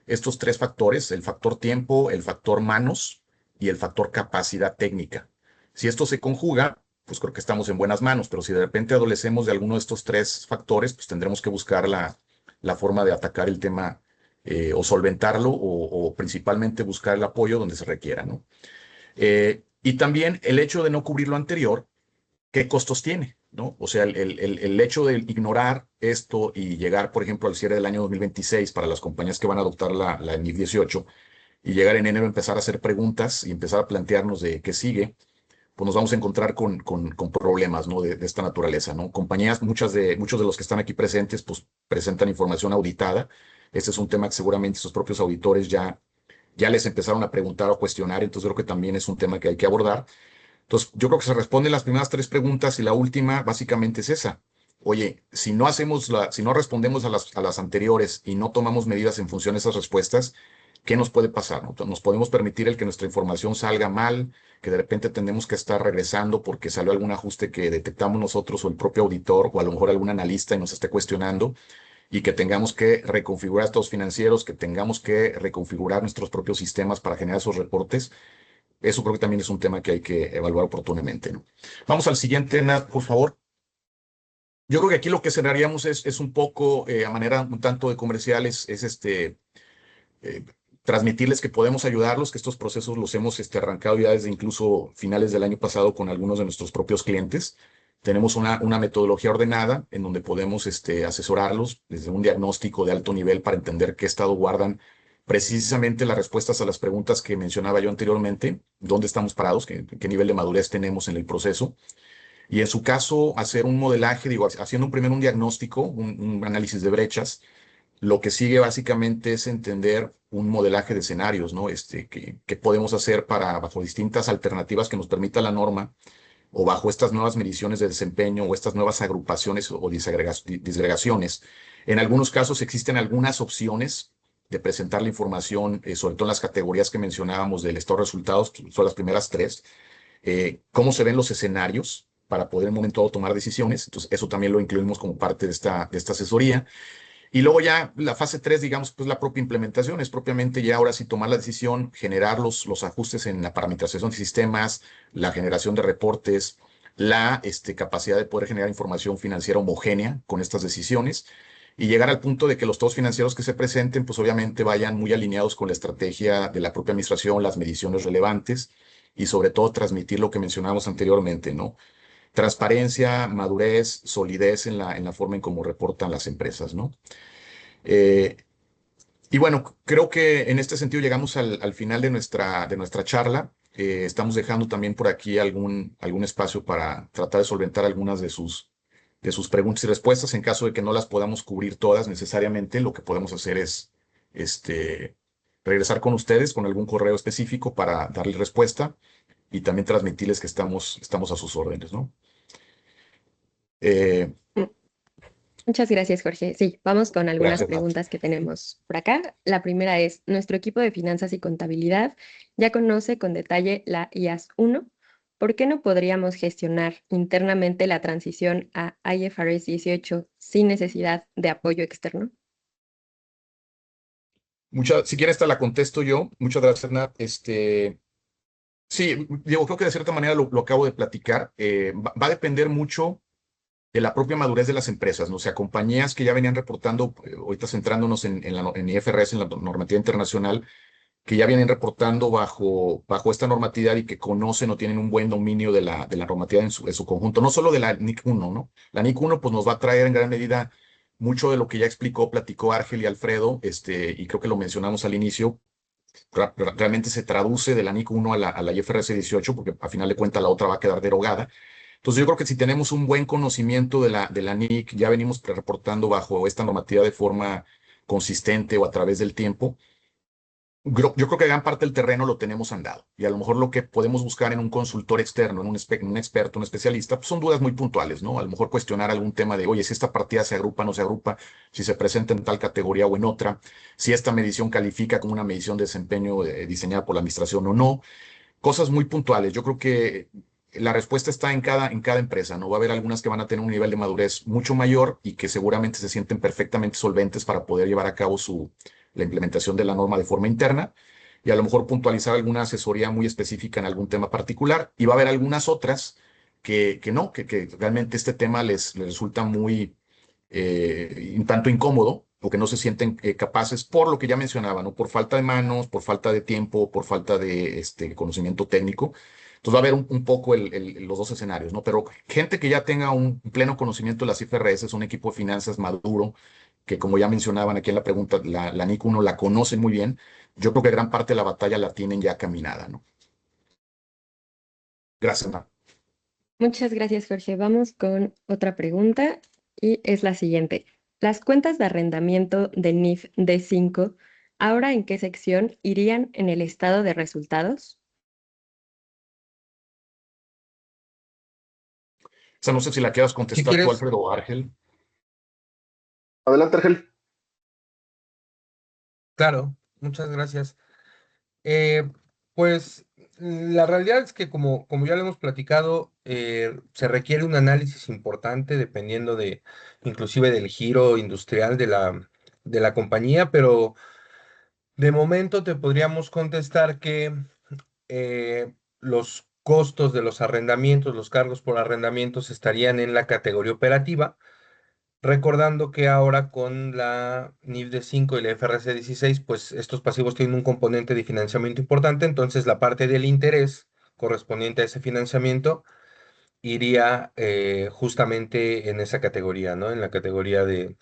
estos tres factores, el factor tiempo, el factor manos y el factor capacidad técnica. Si esto se conjuga, pues creo que estamos en buenas manos, pero si de repente adolecemos de alguno de estos tres factores, pues tendremos que buscar la forma de atacar el tema o solventarlo o principalmente buscar el apoyo donde se requiera, ¿no? Y también el hecho de no cubrir lo anterior, ¿qué costos tiene? ¿No? O sea, el hecho de ignorar esto y llegar, por ejemplo, al cierre del año 2026 para las compañías que van a adoptar la NIF 18 y llegar en enero a empezar a hacer preguntas y empezar a plantearnos de qué sigue, pues nos vamos a encontrar con problemas, ¿no? de esta naturaleza, ¿no? Compañías, muchos de los que están aquí presentes, pues presentan información auditada. Este es un tema que seguramente sus propios auditores ya les empezaron a preguntar o cuestionar, entonces creo que también es un tema que hay que abordar. Entonces, yo creo que se responden las primeras tres preguntas y la última básicamente es esa. Oye, si no respondemos a las anteriores y no tomamos medidas en función de esas respuestas, ¿qué nos puede pasar? ¿No? Nos podemos permitir el que nuestra información salga mal, que de repente tenemos que estar regresando porque salió algún ajuste que detectamos nosotros o el propio auditor o a lo mejor algún analista y nos esté cuestionando y que tengamos que reconfigurar estados financieros, que tengamos que reconfigurar nuestros propios sistemas para generar esos reportes. Eso creo que también es un tema que hay que evaluar oportunamente, ¿no? Vamos al siguiente, Nat, por favor. Yo creo que aquí lo que cerraríamos es un poco, a manera un tanto de comerciales, eh, transmitirles que podemos ayudarlos, que estos procesos los hemos arrancado ya desde incluso finales del año pasado con algunos de nuestros propios clientes. Tenemos una metodología ordenada en donde podemos asesorarlos desde un diagnóstico de alto nivel para entender qué estado guardan precisamente las respuestas a las preguntas que mencionaba yo anteriormente, dónde estamos parados, qué nivel de madurez tenemos en el proceso. Y en su caso, hacer un modelaje, digo, haciendo primero un diagnóstico, un análisis de brechas. Lo que sigue básicamente es entender un modelaje de escenarios, ¿no? ¿Qué podemos hacer bajo distintas alternativas que nos permita la norma o bajo estas nuevas mediciones de desempeño o estas nuevas agrupaciones o disgregaciones? En algunos casos existen algunas opciones de presentar la información, sobre todo en las categorías que mencionábamos del estado de resultados, que son las primeras tres, cómo se ven los escenarios para poder en un momento dado tomar decisiones. Entonces, eso también lo incluimos como parte de esta asesoría. Y luego ya la fase 3, digamos, pues la propia implementación, es propiamente ya ahora sí tomar la decisión, generar los ajustes en la parametrización de sistemas, la generación de reportes, la capacidad de poder generar información financiera homogénea con estas decisiones y llegar al punto de que los estados financieros que se presenten, pues obviamente vayan muy alineados con la estrategia de la propia administración, las mediciones relevantes y sobre todo transmitir lo que mencionábamos anteriormente, ¿no? Transparencia, madurez, solidez en la forma en cómo reportan las empresas, ¿no? Eh, y bueno, creo que en este sentido llegamos al final de nuestra charla. Estamos dejando también por aquí algún espacio para tratar de solventar algunas de sus preguntas y respuestas. En caso de que no las podamos cubrir todas necesariamente, lo que podemos hacer es este, regresar con ustedes con algún correo específico para darle respuesta y también transmitirles que estamos a sus órdenes, ¿no? Eh, Muchas gracias, Jorge. Sí, vamos con algunas Gracias, Nat. preguntas que tenemos por acá. La primera es, nuestro equipo de finanzas y contabilidad ya conoce con detalle la IAS 1. ¿Por qué no podríamos gestionar internamente la transición a IFRS 18 sin necesidad de apoyo externo? Si quieres, te la contesto yo. Muchas gracias, Nat. Sí, digo, creo que de cierta manera lo acabo de platicar. Va a depender mucho de la propia madurez de las empresas, ¿no? O sea, compañías que ya venían reportando, ahorita centrándonos en IFRS, en la normativa internacional, que ya vienen reportando bajo esta normatividad y que conocen o tienen un buen dominio de la normativa en su conjunto, no solo de la NIC 1, ¿no? La NIC 1 pues nos va a traer en gran medida mucho de lo que ya platicó Ángel y Alfredo, y creo que lo mencionamos al inicio. Realmente se traduce de la NIC 1 a la IFRS 18, porque a final de cuentas la otra va a quedar derogada. Entonces yo creo que si tenemos un buen conocimiento de la NIC, ya venimos reportando bajo esta normativa de forma consistente o a través del tiempo, yo creo que gran parte del terreno lo tenemos andado. Y a lo mejor lo que podemos buscar en un consultor externo, en un experto, un especialista, pues son dudas muy puntuales, ¿no? A lo mejor cuestionar algún tema de, oye, si esta partida se agrupa o no se agrupa, si se presenta en tal categoría o en otra, si esta medición califica como una medición de desempeño diseñada por la administración o no. cosas muy puntuales. Yo creo que la respuesta está en cada empresa, ¿no? Va a haber algunas que van a tener un nivel de madurez mucho mayor y que seguramente se sienten perfectamente solventes para poder llevar a cabo la implementación de la norma de forma interna y a lo mejor puntualizar alguna asesoría muy específica en algún tema particular. Y va a haber algunas otras que realmente este tema les resulta muy un tanto incómodo o que no se sienten capaces por lo que ya mencionaba, ¿no? Por falta de manos, por falta de tiempo, por falta de conocimiento técnico. Entonces va a haber un poco los dos escenarios, ¿no? Pero gente que ya tenga un pleno conocimiento de las IFRS, es un equipo de finanzas maduro, que como ya mencionaban aquí en la pregunta, la NIC 1 la conocen muy bien. Yo creo que gran parte de la batalla la tienen ya caminada, ¿no? Gracias, Mar. Muchas gracias, Jorge. Vamos con otra pregunta y es la siguiente. ¿Las cuentas de arrendamiento de NIF D5, ahora en qué sección irían en el estado de resultados? O sea, no sé si la quieras Si contestar tú, quieres, Alfredo o Ángel. Adelante, Argel. claro, muchas gracias. Eh, pues la realidad es que como ya lo hemos platicado, se requiere un análisis importante dependiendo de inclusive del giro industrial de la compañía, pero de momento te podríamos contestar que los costos de los arrendamientos, los cargos por arrendamientos estarían en la categoría operativa, recordando que ahora con la NIF de 5 y la FRC 16, pues estos pasivos tienen un componente de financiamiento importante, entonces la parte del interés correspondiente a ese financiamiento iría justamente en esa categoría, ¿no? En la categoría de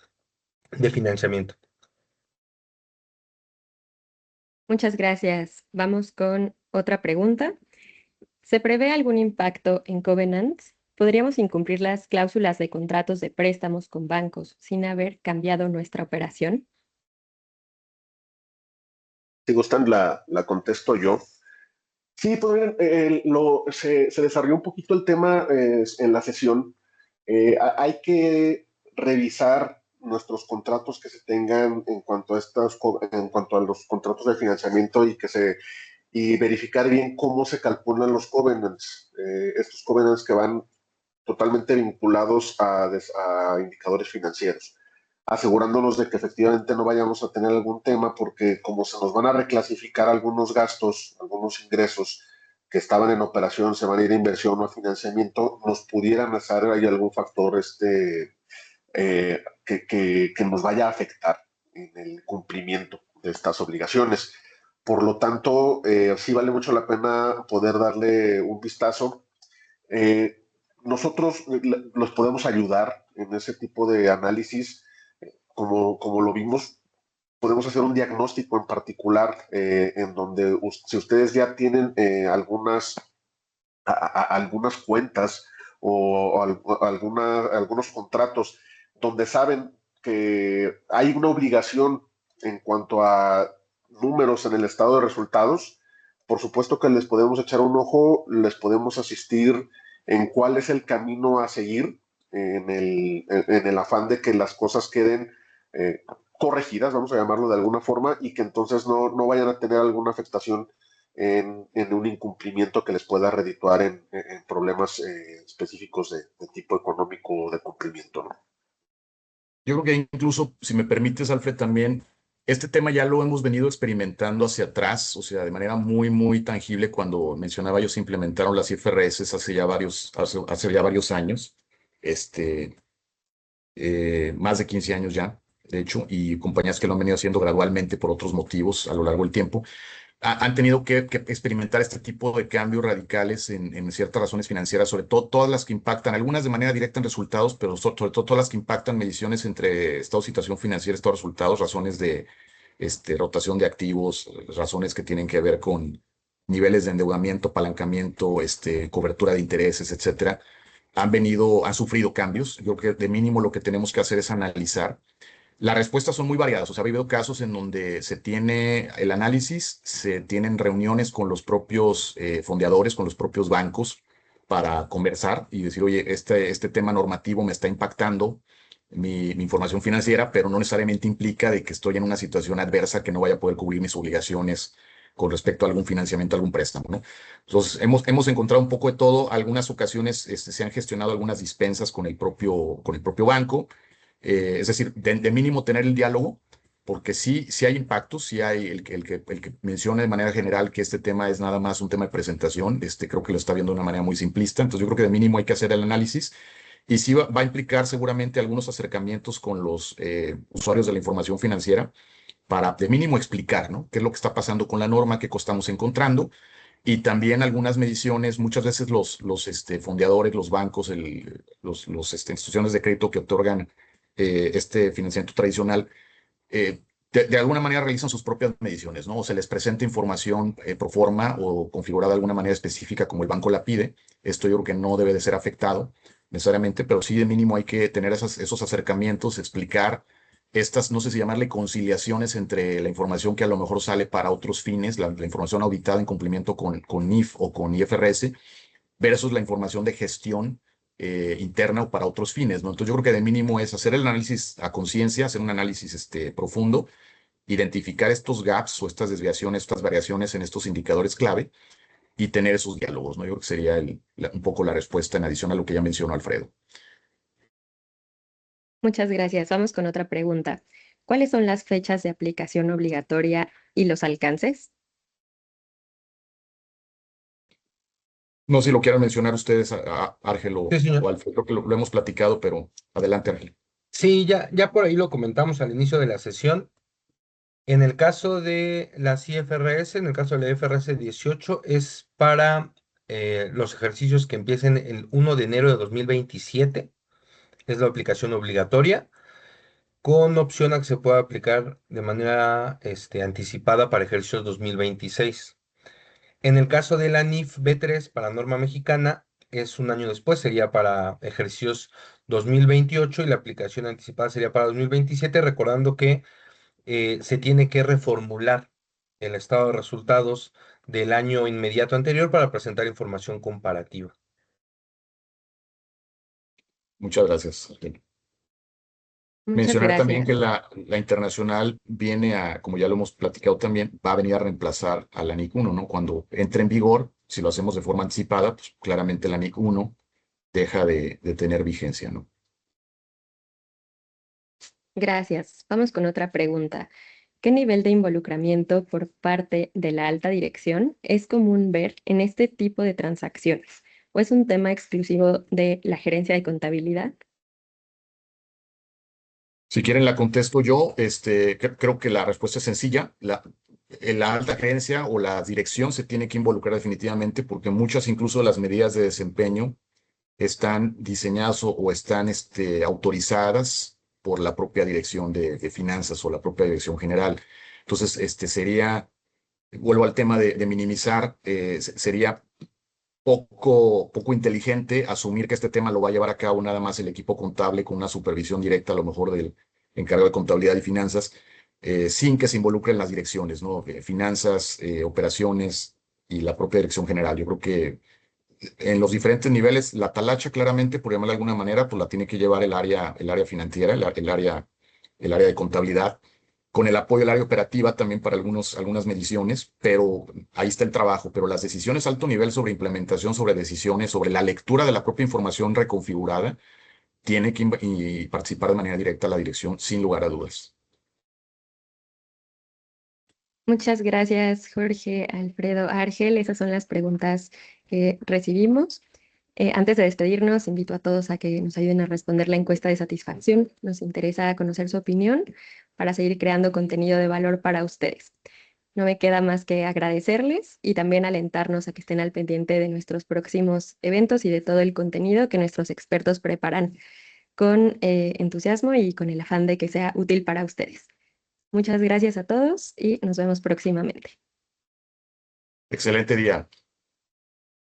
financiamiento. Muchas gracias. Vamos con otra pregunta. ¿Se prevé algún impacto en covenants? ¿Podríamos incumplir las cláusulas de contratos de préstamos con bancos sin haber cambiado nuestra operación? Si gustan, la contesto yo. Sí, pues miren, se desarrolló un poquito el tema en la sesión. Hay que revisar nuestros contratos que se tengan en cuanto a en cuanto a los contratos de financiamiento y verificar bien cómo se calculan los covenants. Estos covenants que van totalmente vinculados a indicadores financieros, asegurándonos de que efectivamente no vayamos a tener algún tema, porque como se nos van a reclasificar algunos gastos, algunos ingresos que estaban en operación, se van a ir a inversión o a financiamiento, nos pudieran hacer ahí algún factor que nos vaya a afectar en el cumplimiento de estas obligaciones. Por lo tanto, sí vale mucho la pena poder darle un vistazo. Nosotros los podemos ayudar en ese tipo de análisis, como lo vimos, podemos hacer un diagnóstico en particular en donde si ustedes ya tienen algunas cuentas o algunos contratos donde saben que hay una obligación en cuanto a números en el estado de resultados, por supuesto que les podemos echar un ojo, les podemos asistir en cuál es el camino a seguir en el afán de que las cosas queden corregidas, vamos a llamarlo de alguna forma, y que entonces no vayan a tener alguna afectación en un incumplimiento que les pueda redituar en problemas específicos de tipo económico o de cumplimiento, ¿no? Yo creo que incluso, si me permites, Alfred, también este tema ya lo hemos venido experimentando hacia atrás, o sea, de manera muy, muy tangible cuando mencionaba yo se implementaron las IFRS hace ya varios años, este, más de 15 años ya, de hecho, y compañías que lo han venido haciendo gradualmente por otros motivos a lo largo del tiempo han tenido que experimentar este tipo de cambios radicales en ciertas razones financieras, sobre todo todas las que impactan, algunas de manera directa en resultados, pero sobre todo todas las que impactan mediciones entre estado de situación financiera, estado de resultados, razones de rotación de activos, razones que tienen que ver con niveles de endeudamiento, apalancamiento, cobertura de intereses, etcétera. Han sufrido cambios. Yo creo que de mínimo lo que tenemos que hacer es analizar. Las respuestas son muy variadas, o sea, ha habido casos en donde se tiene el análisis, se tienen reuniones con los propios fondeadores, con los propios bancos para conversar y decir, oye, este tema normativo me está impactando mi información financiera, pero no necesariamente implica de que estoy en una situación adversa que no vaya a poder cubrir mis obligaciones con respecto a algún financiamiento, algún préstamo, ¿no? Entonces, hemos encontrado un poco de todo. Algunas ocasiones se han gestionado algunas dispensas con el propio banco. Es decir, de mínimo tener el diálogo, porque sí hay impactos, sí hay el que menciona de manera general que este tema es nada más un tema de presentación, creo que lo está viendo de una manera muy simplista. Entonces, yo creo que de mínimo hay que hacer el análisis. Y sí va a implicar seguramente algunos acercamientos con los usuarios de la información financiera para de mínimo explicar, ¿no? Qué es lo que está pasando con la norma, qué cosa estamos encontrando, y también algunas mediciones. Muchas veces los fondeadores, los bancos, instituciones de crédito que otorgan este financiamiento tradicional, de alguna manera realizan sus propias mediciones, ¿no? O se les presenta información pro forma o configurada de alguna manera específica como el banco la pide. Esto yo creo que no debe de ser afectado necesariamente, pero sí de mínimo hay que tener esos acercamientos, explicar estas, no sé si llamarle conciliaciones entre la información que a lo mejor sale para otros fines, la información auditada en cumplimiento con NIF o con IFRS, versus la información de gestión interna o para otros fines, ¿no? Entonces yo creo que de mínimo es hacer el análisis a conciencia, hacer un análisis profundo, identificar estos gaps o estas desviaciones, estas variaciones en estos indicadores clave y tener esos diálogos, ¿no? Yo creo que sería un poco la respuesta en adición a lo que ya mencionó Alfredo. Muchas gracias. Vamos con otra pregunta. ¿Cuáles son las fechas de aplicación obligatoria y los alcances? No sé si lo quieran mencionar ustedes, Ángel Sí, o señor. Alfredo, creo que lo hemos platicado, pero adelante, Ángel. Sí, ya por ahí lo comentamos al inicio de la sesión. En el caso de las IFRS, en el caso de la IFRS 18, es para los ejercicios que empiecen el 1 de enero de 2027. Es la aplicación obligatoria, con opción a que se pueda aplicar de manera anticipada para ejercicios 2026. En el caso de la NIF B3 para norma mexicana, es un año después, sería para ejercicios 2028 y la aplicación anticipada sería para 2027, recordando que se tiene que reformular el estado de resultados del año inmediato anterior para presentar información comparativa. Muchas gracias, Ángel. Muchas Mencionar también gracias. que la internacional viene como ya lo hemos platicado también, va a venir a reemplazar a la NIC 1, ¿no? Cuando entre en vigor, si lo hacemos de forma anticipada, pues claramente la NIC 1 deja de tener vigencia, ¿no? Gracias. Vamos con otra pregunta. ¿Qué nivel de involucramiento por parte de la alta dirección es común ver en este tipo de transacciones? ¿O es un tema exclusivo de la gerencia de contabilidad? Si quieren la contesto yo. Creo que la respuesta es sencilla. La alta gerencia o la dirección se tiene que involucrar definitivamente, porque muchas incluso de las medidas de desempeño están diseñadas o están autorizadas por la propia dirección de finanzas o la propia dirección general. Entonces, vuelvo al tema de minimizar. Sería poco inteligente asumir que este tema lo va a llevar a cabo nada más el equipo contable con una supervisión directa, a lo mejor del encargado de contabilidad y finanzas, sin que se involucren las direcciones, ¿no? Finanzas, operaciones y la propia dirección general. Yo creo que en los diferentes niveles, la talacha claramente, por llamarla de alguna manera, pues la tiene que llevar el área financiera, el área de contabilidad, con el apoyo del área operativa también para algunas mediciones, pero ahí está el trabajo. Pero las decisiones a alto nivel sobre implementación, sobre decisiones, sobre la lectura de la propia información reconfigurada, tiene que y participar de manera directa la dirección, sin lugar a dudas. Muchas gracias, Jorge, Alfredo, Argel. Esas son las preguntas que recibimos. Antes de despedirnos, invito a todos a que nos ayuden a responder la encuesta de satisfacción. Nos interesa conocer su opinión para seguir creando contenido de valor para ustedes. No me queda más que agradecerles y también alentarnos a que estén al pendiente de nuestros próximos eventos y de todo el contenido que nuestros expertos preparan con entusiasmo y con el afán de que sea útil para ustedes. Muchas gracias a todos y nos vemos próximamente. Excelente día.